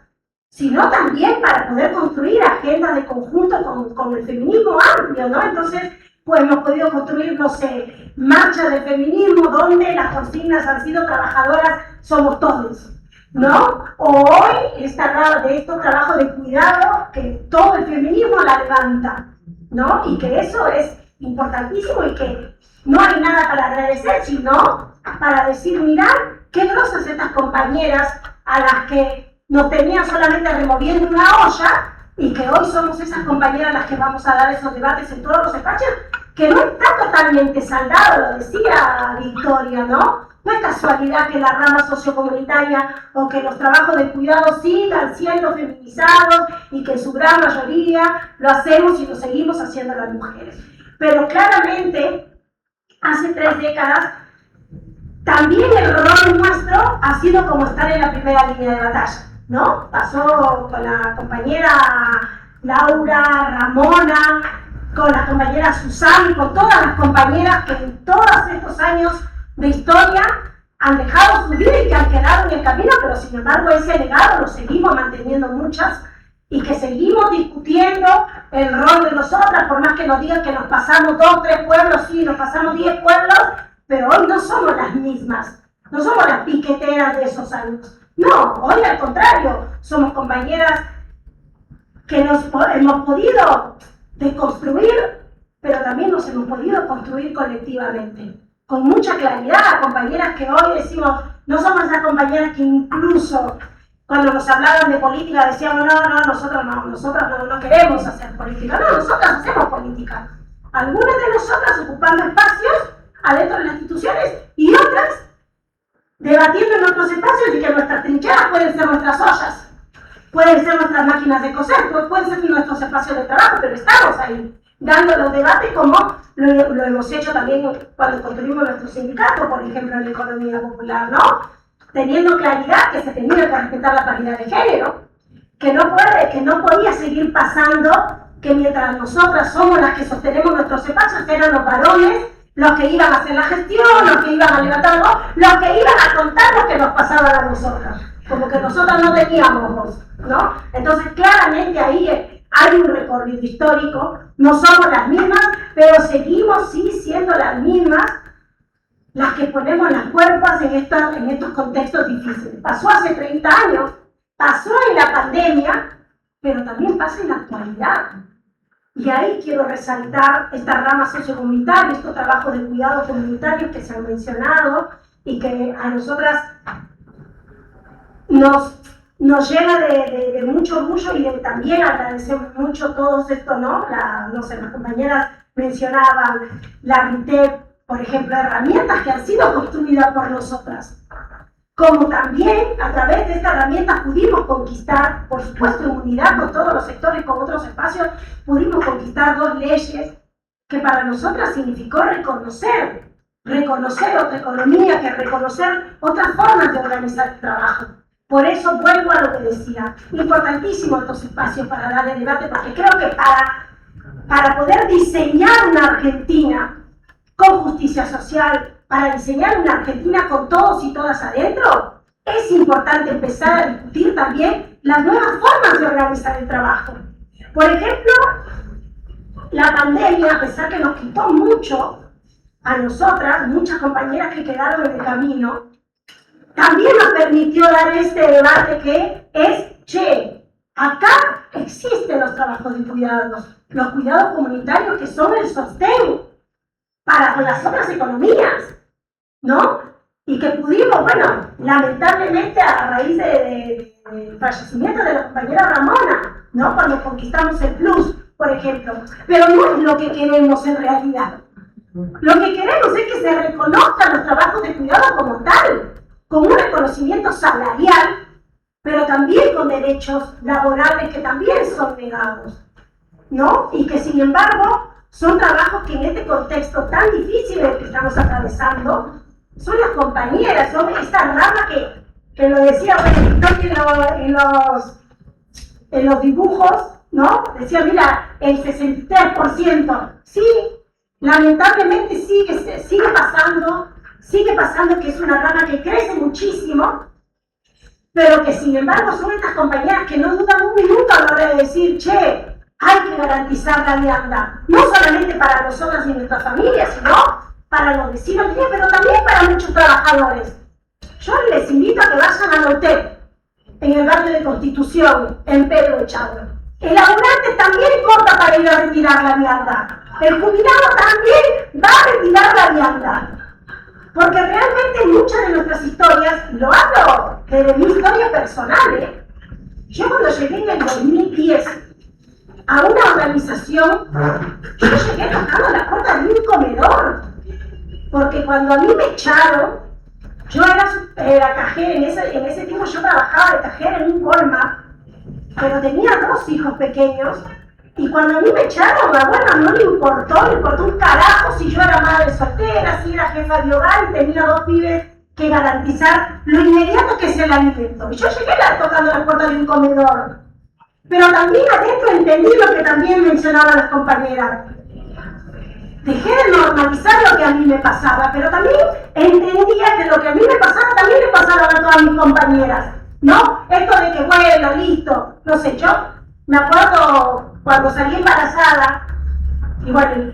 sino también para poder construir agendas de conjunto con el feminismo amplio, ¿no? Entonces, pues hemos podido construir, no sé, marchas de feminismo donde las consignas han sido trabajadoras somos todos, ¿no? O hoy de estos trabajos de cuidado que todo el feminismo la levanta, ¿no? Y que eso es importantísimo y que no hay nada para agradecer, sino para decir, mirad, qué grosas estas compañeras a las que nos tenían solamente removiendo una olla y que hoy somos esas compañeras las que vamos a dar esos debates en todos los espacios, que no está totalmente saldado, lo decía Victoria, ¿no? No es casualidad que la rama sociocomunitaria o que los trabajos de cuidado sigan siendo feminizados y que en su gran mayoría lo hacemos y lo seguimos haciendo las mujeres. Pero claramente, hace 3 décadas, también el rol nuestro ha sido como estar en la primera línea de batalla, ¿no? Pasó con la compañera Laura, Ramona, con la compañera Susana y con todas las compañeras que en todos estos años de historia han dejado su vida y que han quedado en el camino, pero sin embargo ese legado lo seguimos manteniendo muchas y que seguimos discutiendo el rol de nosotras, por más que nos digan que nos pasamos 2, 3 pueblos, sí, nos pasamos 10 pueblos, pero hoy no somos las mismas, no somos las piqueteras de esos años. No, hoy al contrario, somos compañeras que nos hemos podido deconstruir, pero también nos hemos podido construir colectivamente, con mucha claridad, compañeras que hoy decimos, no somos esas compañeras que incluso cuando nos hablaban de política decíamos, nosotros no queremos hacer política, no, nosotras hacemos política. Algunas de nosotras ocupando espacios adentro de las instituciones y otras debatiendo en otros espacios y que nuestras trincheras pueden ser nuestras ollas, pueden ser nuestras máquinas de coser, pueden ser nuestros espacios de trabajo, pero estamos ahí, dando los debates como lo hemos hecho también cuando construimos nuestro sindicato, por ejemplo, en la economía popular, ¿no? Teniendo claridad que se tenía que respetar la paridad de género, que no podía seguir pasando que mientras nosotras somos las que sostenemos nuestros espacios, eran los varones los que iban a hacer la gestión, los que iban a levantar voz, los que iban a contar lo que nos pasaba a nosotras, como que nosotras no teníamos voz, ¿no? Entonces claramente ahí hay un recorrido histórico, no somos las mismas, pero seguimos sí siendo las mismas las que ponemos las cuerpas en estos contextos difíciles. Pasó hace 30 años, pasó en la pandemia, pero también pasa en la actualidad. Y ahí quiero resaltar esta rama sociocomunitaria, estos trabajos de cuidado comunitarios que se han mencionado y que a nosotras nos llena de mucho orgullo y también agradecemos mucho todos esto, ¿no? Las compañeras mencionaban la RITEP, por ejemplo, herramientas que han sido construidas por nosotras. Como también a través de esta herramienta pudimos conquistar, por supuesto en unidad con todos los sectores, con otros espacios, pudimos conquistar 2 leyes que para nosotras significó reconocer otra economía, que reconocer otras formas de organizar el trabajo. Por eso vuelvo a lo que decía, importantísimo estos espacios para dar el debate, porque creo que para poder diseñar una Argentina con justicia social, para diseñar una Argentina con todos y todas adentro, es importante empezar a discutir también las nuevas formas de organizar el trabajo. Por ejemplo, la pandemia, a pesar que nos quitó mucho a nosotras, muchas compañeras que quedaron en el camino, también nos permitió dar este debate que es, Acá existen los trabajos de cuidados, los cuidados comunitarios que son el sostén para las otras economías, ¿no? Y que pudimos, bueno, lamentablemente a raíz del fallecimiento de la compañera Ramona, ¿no? Cuando conquistamos el plus, por ejemplo. Pero no es lo que queremos en realidad. Lo que queremos es que se reconozcan los trabajos de cuidado como tal, con un reconocimiento salarial, pero también con derechos laborales que también son negados, ¿no? Y que sin embargo son trabajos que en este contexto tan difícil en el que estamos atravesando, son las compañeras, son esta rama que lo decía en los dibujos, ¿no? Decía, mira, el 63%, sí, lamentablemente sigue pasando que es una rama que crece muchísimo, pero que sin embargo son estas compañeras que no dudan un minuto a la hora de decir, che, hay que garantizar la vianda, no solamente para nosotras y nuestras familias, sino para los vecinos, pero también para muchos trabajadores. Yo les invito a que vayan a la UTEP, en el barrio de Constitución, en Pedro de Chagüe. El laburante también corta para ir a retirar la vianda. El jubilado también va a retirar la vianda. Porque realmente muchas de nuestras historias, lo hablo de mi historia personal, yo cuando llegué en el 2010 a una organización, yo llegué tocando la puerta de un comedor. Porque cuando a mí me echaron, yo era cajera, en ese tiempo yo trabajaba de cajera en un Walmart, pero tenía 2 hijos pequeños, y cuando a mí me echaron, bueno, no le importó un carajo si yo era madre soltera, si era jefa de hogar y tenía 2 pibes que garantizar lo inmediato que es el alimento. Y yo llegué tocando la puerta de un comedor, pero también adentro entendí lo que también mencionaban las compañeras. Dejé de normalizar lo que a mí me pasaba, pero también entendía que lo que a mí me pasaba también le pasaba a todas mis compañeras, ¿no? Esto de que, bueno, listo, no sé, yo me acuerdo cuando salí embarazada, y bueno,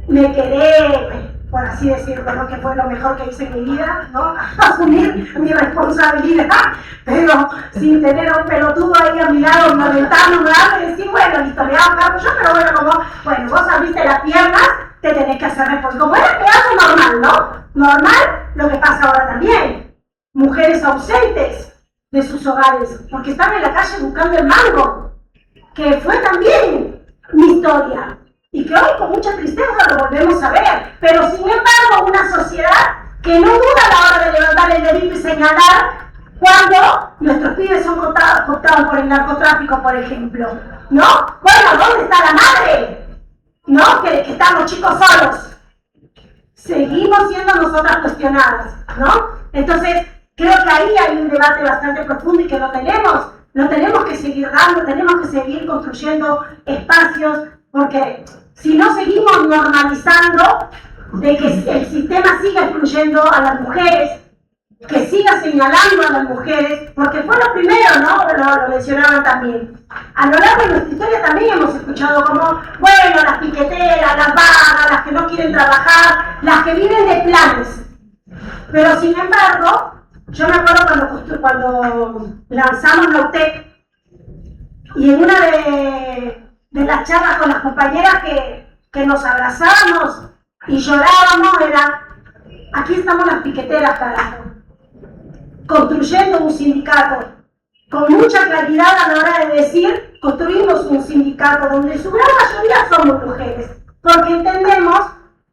me quedé, por así decirlo, ¿no? Que fue lo mejor que hice en mi vida, ¿no? Asumir mi responsabilidad, pero sin tener a un pelotudo ahí a mi lado, orientándome y decir, bueno, listo, me hago cargo yo, pero bueno, vos abriste las piernas, te tenés que hacer responsable. Como era que hago normal, ¿no? Normal lo que pasa ahora también. Mujeres ausentes de sus hogares, porque están en la calle buscando el mango, que fue también mi historia. Y que hoy con mucha tristeza lo volvemos a ver, pero sin embargo una sociedad que no duda a la hora de levantar el dedito y señalar cuando nuestros pibes son cooptados por el narcotráfico, por ejemplo, ¿no? Bueno, ¿dónde está la madre? ¿No? Que estamos chicos solos. Seguimos siendo nosotras cuestionadas, ¿no? Entonces, creo que ahí hay un debate bastante profundo y que lo tenemos que seguir dando, tenemos que seguir construyendo espacios, porque si no seguimos normalizando de que el sistema siga excluyendo a las mujeres, que siga señalando a las mujeres, porque fue lo primero, ¿no? Lo mencionaban también. A lo largo de nuestra historia también hemos escuchado como, bueno, las piqueteras, las vagas, las que no quieren trabajar, las que viven de planes. Pero sin embargo, yo me acuerdo cuando lanzamos la UTEP, y en una de las charlas con las compañeras que nos abrazábamos y llorábamos era, aquí estamos las piqueteras, carajo, construyendo un sindicato, con mucha claridad a la hora de decir, construimos un sindicato donde su gran mayoría somos mujeres, porque entendemos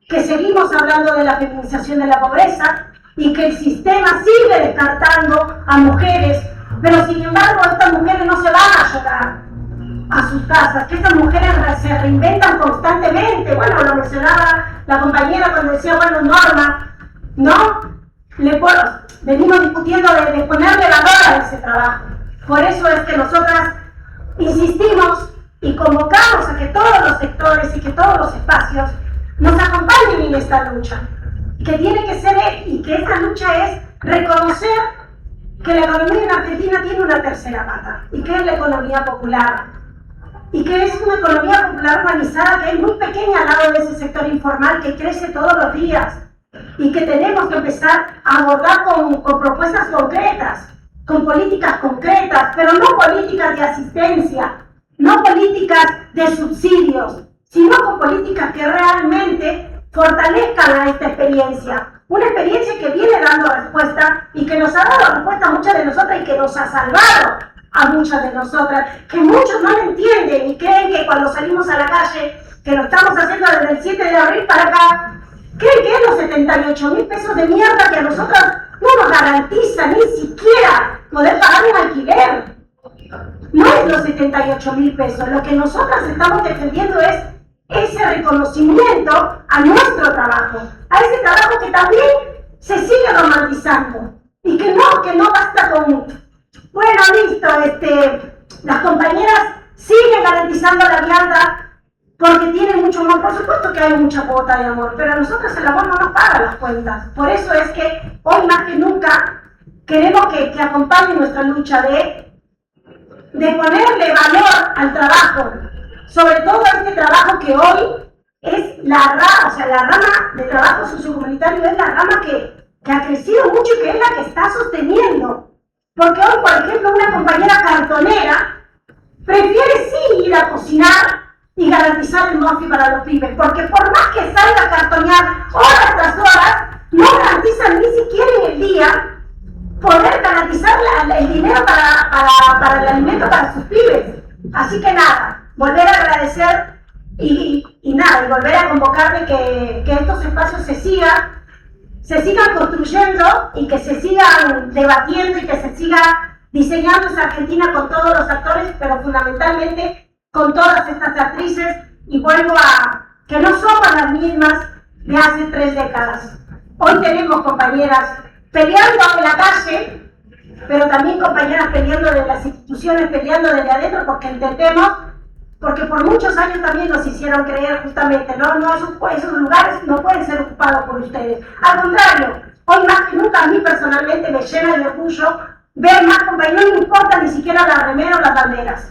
que seguimos hablando de la feminización de la pobreza y que el sistema sigue descartando a mujeres, pero sin embargo estas mujeres no se van a llorar a sus casas, que estas mujeres se reinventan constantemente. Bueno, lo mencionaba la compañera cuando decía, bueno, Norma, ¿no? Venimos discutiendo de ponerle valor a ese trabajo. Por eso es que nosotras insistimos y convocamos a que todos los sectores y que todos los espacios nos acompañen en esta lucha, que tiene que ser, y que esta lucha es reconocer que la economía en Argentina tiene una tercera pata, y que es la economía popular, y que es una economía popular organizada que es muy pequeña al lado de ese sector informal que crece todos los días, y que tenemos que empezar a abordar con propuestas concretas, con políticas concretas, pero no políticas de asistencia, no políticas de subsidios, sino con políticas que realmente fortalezcan a esta experiencia. Una experiencia que viene dando respuesta y que nos ha dado respuesta a muchas de nosotras y que nos ha salvado a muchas de nosotras, que muchos no lo entienden y creen que cuando salimos a la calle, que lo estamos haciendo desde el 7 de abril para acá, creen que es los 78.000 pesos de mierda que a nosotras no nos garantiza ni siquiera poder pagar un alquiler. No es los 78.000 pesos, lo que nosotras estamos defendiendo es ese reconocimiento a nuestro trabajo, a ese trabajo que también se sigue romantizando y que no basta con, bueno, listo, las compañeras siguen garantizando la vianda porque tienen mucho amor. Por supuesto que hay mucha cuota de amor, pero a nosotros el amor no nos paga las cuentas. Por eso es que hoy más que nunca queremos que acompañe nuestra lucha de ponerle valor al trabajo, sobre todo a este trabajo que hoy es la rama de trabajo sociocomunitario es la rama que ha crecido mucho y que es la que está sosteniendo. Porque hoy, por ejemplo, una compañera cartonera prefiere sí ir a cocinar y garantizar el MOFI para los pibes, porque por más que salga a cartonear horas tras horas, no garantizan ni siquiera en el día poder garantizar el dinero para el alimento para sus pibes. Así que nada, volver a agradecer y volver a convocar de que estos espacios se sigan construyendo y que se sigan debatiendo y que se siga diseñando esa Argentina con todos los actores, pero fundamentalmente con todas estas actrices, y vuelvo a que no somos las mismas de hace 3 décadas. Hoy tenemos compañeras peleando en la calle, pero también compañeras peleando desde las instituciones, peleando desde adentro, porque entendemos, porque por muchos años también nos hicieron creer justamente, esos lugares no pueden ser ocupados por ustedes. Al contrario, hoy más que nunca a mí personalmente me llena de orgullo ver más compañeros, no me importa ni siquiera la remera o las banderas.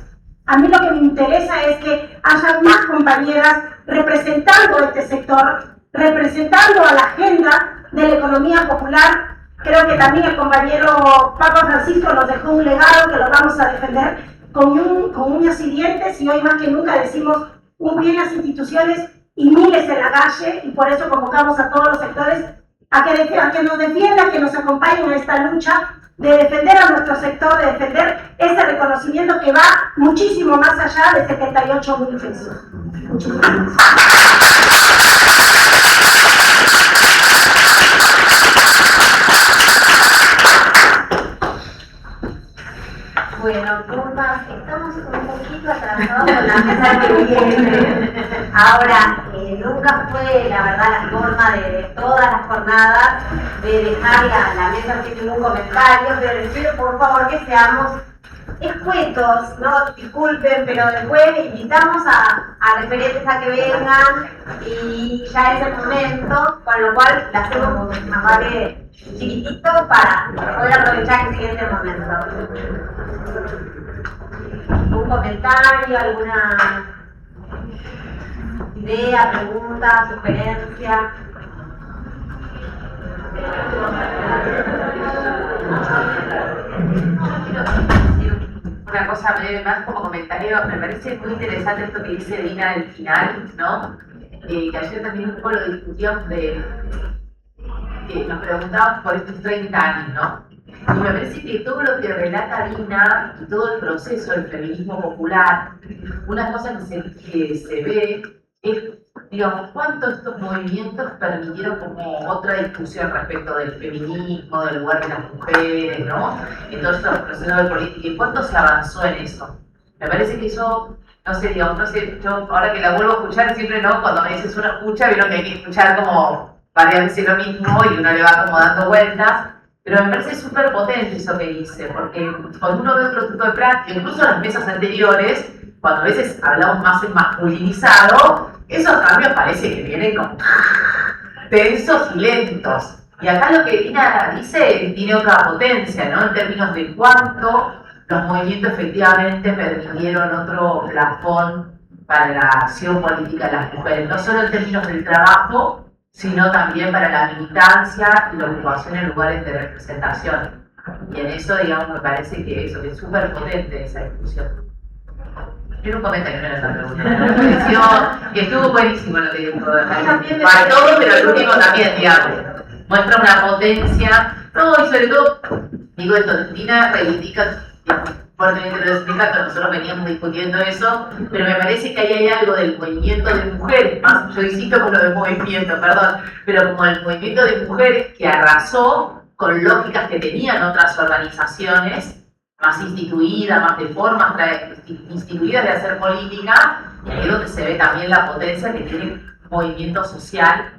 A mí lo que me interesa es que haya más compañeras representando este sector, representando a la agenda de la economía popular. Creo que también el compañero Papa Francisco nos dejó un legado que lo vamos a defender con uñas y dientes, y hoy más que nunca decimos un bien las instituciones y miles en la calle, y por eso convocamos a todos los sectores a que nos defiendan, que nos acompañen en esta lucha de defender a nuestro sector, de defender ese reconocimiento que va muchísimo más allá de 78.000 pesos. Muchísimas gracias. Bueno, Turmas, estamos un poquito atrasados con la mesa que viene. Ahora, nunca fue, la verdad, la forma de todas las jornadas de dejar la mesa sin ningún comentario, pero les pido por favor que seamos escuetos, no disculpen, pero después invitamos a referentes a que vengan y ya es el momento, con lo cual la hacemos más vale chiquitito para poder aprovechar el siguiente momento. ¿Un comentario, alguna idea, pregunta, sugerencia? Una cosa breve más como comentario, me parece muy interesante esto que dice Dina al final, ¿no? Que ayer también un poco lo discutíamos nos preguntábamos por estos 30 años, ¿no? Y me parece que todo lo que relata Dina y todo el proceso del feminismo popular, una cosa que se ve es, digamos, cuánto estos movimientos permitieron como otra discusión respecto del feminismo, del lugar de las mujeres, ¿no? En todos estos procesos de política, y cuánto se avanzó en eso. Me parece que eso, no sé, yo ahora que la vuelvo a escuchar, siempre, ¿no? Cuando me dices una escucha, vieron que hay que escuchar como varias veces lo mismo y uno le va como dando vueltas. Pero me parece súper potente eso que dice, porque cuando uno ve otro tipo de práctica, incluso en las mesas anteriores, cuando a veces hablamos más en masculinizado, esos cambios parece que vienen como tensos y lentos. Y acá lo que Dina dice tiene otra potencia, ¿no? En términos de cuánto los movimientos efectivamente permitieron otro plafón para la acción política de las mujeres, no solo en términos del trabajo, sino también para la militancia y la ocupación en lugares de representación. Y en eso, digamos, me parece que eso, que es súper potente esa discusión. Quiero un comentario, no era esa pregunta. Me pareció que estuvo buenísimo lo que dijo. Para todo, pero el último también, digamos. Muestra una potencia. No, y sobre todo, digo esto, Dina reivindica, digamos, fuertemente los sindicatos, nosotros veníamos discutiendo eso, pero me parece que ahí hay algo del movimiento de mujeres, más, yo insisto con lo de movimiento, perdón, pero como el movimiento de mujeres que arrasó con lógicas que tenían otras organizaciones, más instituidas, más de formas instituidas de hacer política, y ahí es donde se ve también la potencia que tiene el movimiento social,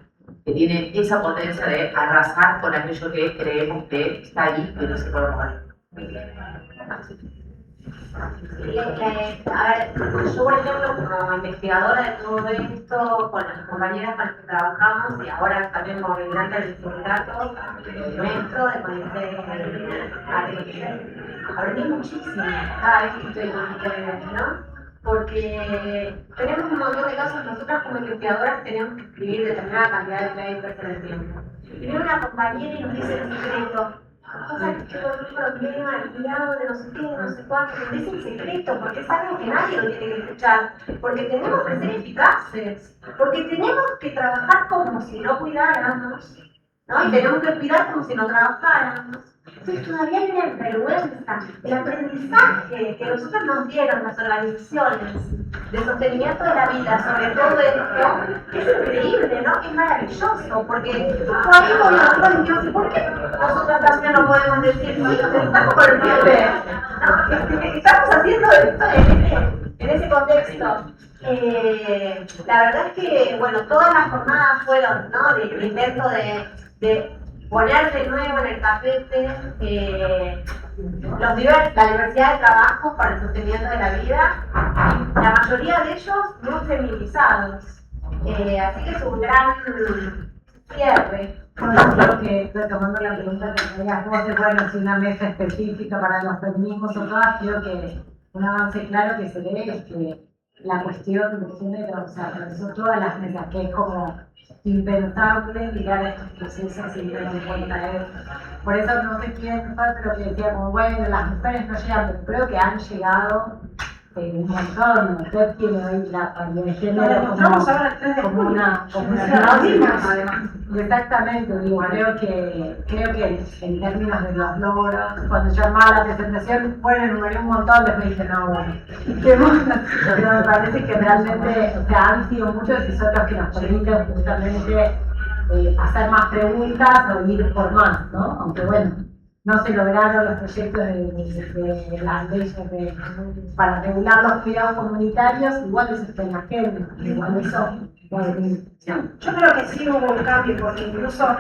que tiene esa potencia de arrasar con aquello que creemos que está ahí, que no se puede mover. A ver, yo por ejemplo como investigadora de todo esto, con las compañeras con las que trabajamos y ahora también como militante del sindicato nuestro, de aprendí muchísimo cada vez que estoy con ustedes, ¿no? Porque tenemos un montón de casos, nosotras como investigadoras tenemos que escribir determinada cantidad de papers en el tiempo. Y viene una compañera y nos dice el secreto. O sea, que yo un problema, el cuidado de no sé qué, no sé cuánto, pero es el secreto, porque es algo que nadie lo tiene que escuchar, porque tenemos que ser eficaces, porque tenemos que trabajar como si no cuidáramos, ¿no? Y tenemos que cuidar como si no trabajáramos. Entonces todavía hay una vergüenza, el aprendizaje que nosotros nos dieron las organizaciones de sostenimiento de la vida, sobre todo esto, es increíble, ¿no? Es maravilloso, porque todavía nosotros decimos, ¿por qué nosotros también no podemos decir, sí, estamos con el pibe, ¿no? Estamos haciendo esto en ese contexto? La verdad es que, bueno, todas las jornadas fueron, ¿no? Del intento de poner de nuevo en el tapete la diversidad de trabajos para el sostenimiento de la vida, la mayoría de ellos muy feminizados. Así que es un gran cierre. Bueno, creo que retomando la pregunta que tenías vos de, bueno, si una mesa específica para los feminismos o todas, creo que un avance claro que se ve es que la cuestión de género, o sea, atravesó todas las mesas, que es como impensable mirar estos procesos sin tener en cuenta eso. Por eso no sé quién fue, pero que decía como, bueno, las mujeres no llegan, pero creo que han llegado un montón. Usted tiene hoy la paridad de género como una además. Exactamente, digo, creo que en términos de los logros, cuando yo armaba la presentación, bueno, enumeré un montón, después dije, no, bueno, pero me parece que realmente, o sea, han sido muchos y son los que nos permiten justamente hacer más preguntas o ir por más, ¿no? Aunque bueno, no se lograron los proyectos de las leyes para regular los cuidados comunitarios, igual eso está en la agenda, igual eso. Yo creo que sí hubo un cambio, porque incluso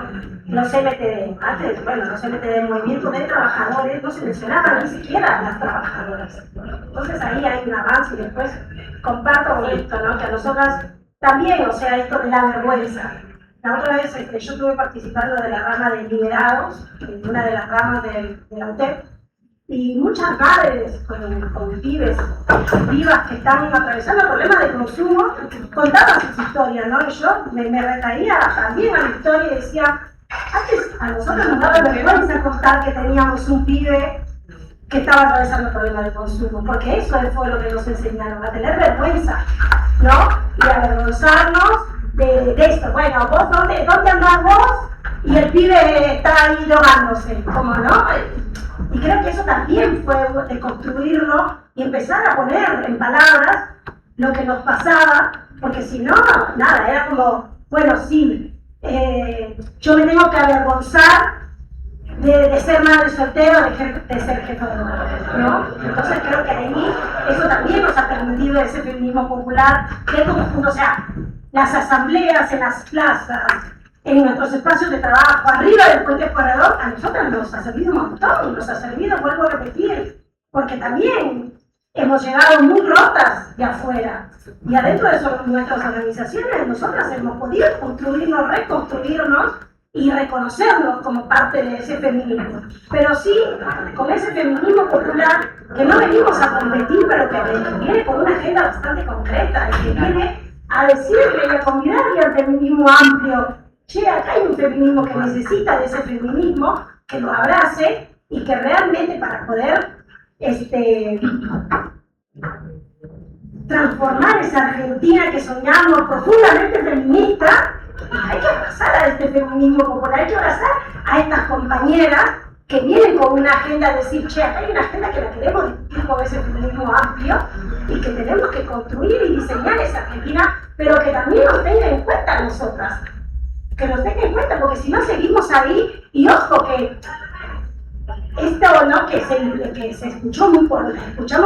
los MTD, antes, bueno, los MTD, movimiento de trabajadores, no se mencionaban ni siquiera a las trabajadoras. Entonces ahí hay un avance y después comparto esto, ¿no? Que a nosotras también, o sea, esto de la vergüenza. La otra vez yo estuve participando de la rama de liberados, en una de las ramas de la UTEP, y muchas madres con pibes, vivas que están atravesando problemas de consumo, contaban sus historias, ¿no? Y yo me retraía también a la historia y decía, antes a nosotros nos daba vergüenza contar que teníamos un pibe que estaba atravesando problemas de consumo, porque eso fue lo que nos enseñaron, a tener vergüenza, ¿no? Y a avergonzarnos de esto. Bueno, vos, ¿dónde andás vos? Y el pibe está ahí drogándose, ¿cómo no? Y creo que eso también fue de construirlo y empezar a poner en palabras lo que nos pasaba, porque si no, nada, era como, bueno, sí, yo me tengo que avergonzar de ser madre soltera, de ser jefa de hogar, ¿no? Entonces creo que ahí eso también nos ha permitido ese feminismo popular, que como, o sea, las asambleas en las plazas, en nuestros espacios de trabajo, arriba del puente corredor, a nosotros nos ha servido un montón, nos ha servido, vuelvo a repetir, porque también hemos llegado muy rotas de afuera, y adentro de nuestras organizaciones nosotras hemos podido construirnos, reconstruirnos y reconocernos como parte de ese feminismo, pero sí con ese feminismo popular que no venimos a competir, pero que viene con una agenda bastante concreta y que viene a decirle y a convidarle al feminismo amplio, che, acá hay un feminismo que necesita de ese feminismo, que lo abrace y que realmente para poder transformar esa Argentina que soñamos profundamente feminista, hay que abrazar a este feminismo popular, hay que abrazar a estas compañeras que vienen con una agenda de decir, che, acá hay una agenda que la queremos discutir con ese feminismo amplio y que tenemos que construir y diseñar esa Argentina, pero que también nos tenga en cuenta a nosotras, que nos tenga en cuenta, porque si no seguimos ahí, y ojo que esto, ¿no? que se escuchamos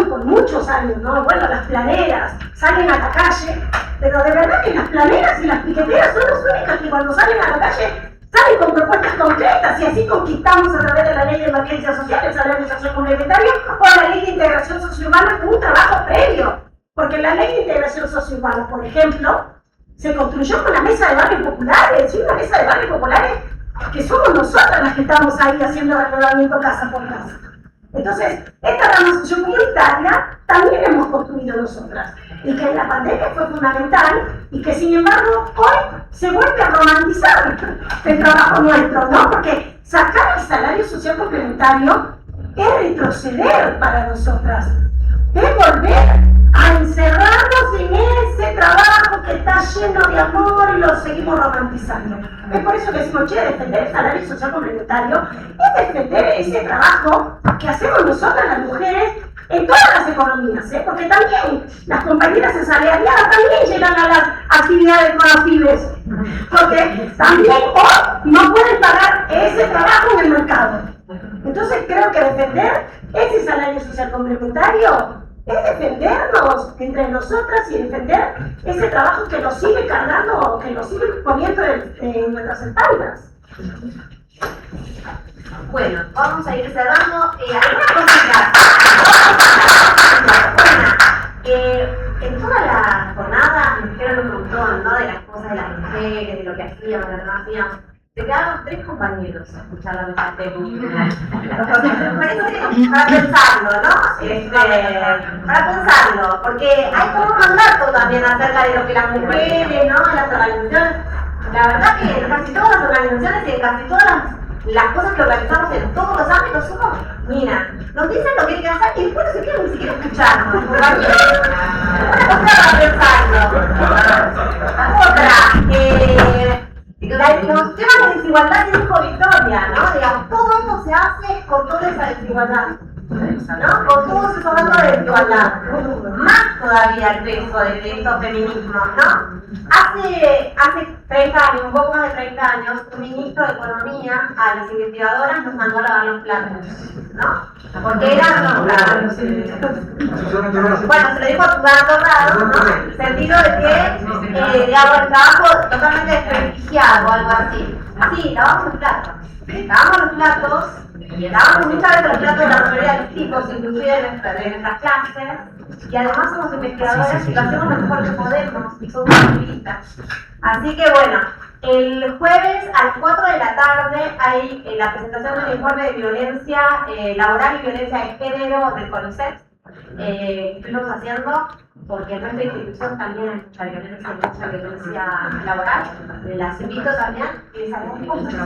por muchos años, ¿no? Bueno, las planeras salen a la calle, pero de verdad que las planeras y las piqueteras son las únicas que cuando salen a la calle salen con propuestas concretas y así conquistamos a través de la ley de emergencia social, el salario social complementario o la ley de integración sociourbana con un trabajo previo, porque la ley de integración sociourbana, por ejemplo, se construyó con la mesa de barrios populares, y una mesa de barrios populares que somos nosotras las que estamos ahí haciendo relevamiento casa por casa. Entonces, esta ramificación comunitaria también hemos construido nosotras, y que en la pandemia fue fundamental, y que sin embargo hoy se vuelve a romantizar el trabajo nuestro, ¿no? Porque sacar el salario social complementario es retroceder para nosotras, es volver a encerrarnos en ese trabajo que está lleno de amor y lo seguimos romantizando. Es por eso que decimos, che, defender el salario social complementario es defender ese trabajo que hacemos nosotras las mujeres en todas las economías, ¿eh? Porque también las compañeras asalariadas también llegan a las actividades con las pymes, porque también hoy no pueden pagar ese trabajo en el mercado. Entonces creo que defender ese salario social complementario es defendernos entre nosotras y defender ese trabajo que nos sigue cargando, que nos sigue poniendo en nuestras espaldas. Bueno, vamos a ir cerrando. Algunas cosas en toda la jornada nos dijeron un montón, ¿no? De las cosas de las mujeres, de lo que hacíamos, de lo que no hacíamos. Se quedaron 3 compañeros a escuchar la mesa técnica. Me parece para pensarlo, ¿no? Para pensarlo, porque hay como un mandato también acerca de lo que las mujeres, ¿no? Las organizaciones. La verdad que en casi todas las organizaciones y en casi todas las cosas que organizamos en todos los ámbitos somos, mira, nos dicen lo que hay que hacer y después no se quieren ni siquiera escucharnos. Una cosa para pensarlo. Otra, los temas de desigualdad que dijo Victoria, ¿no? Digamos, todo esto se hace con toda esa desigualdad, ¿no? Con todo ese hablando de desigualdad. Más todavía el peso de estos feminismos, ¿no? Hace 30 años, un poco más de 30 años, un ministro de Economía a las investigadoras nos mandó a lavar los platos, ¿no? Porque eran bueno, se le dijo a Susana Torrado, ¿no? En el sentido de que, digamos, el trabajo totalmente desprestigiado o algo así. Sí, lavamos los platos. Lavamos los platos, lavamos muchas veces los platos de la mayoría de los tipos, inclusive de nuestras clases, y además somos investigadores y lo hacemos lo mejor que podemos, y somos activistas. Así que bueno, el jueves a las 4 de la tarde hay la presentación del informe de violencia laboral y violencia de género del CONICET, que estamos haciendo, porque en nuestra institución también hay mucha violencia laboral. Las invito también y les agradezco mucho.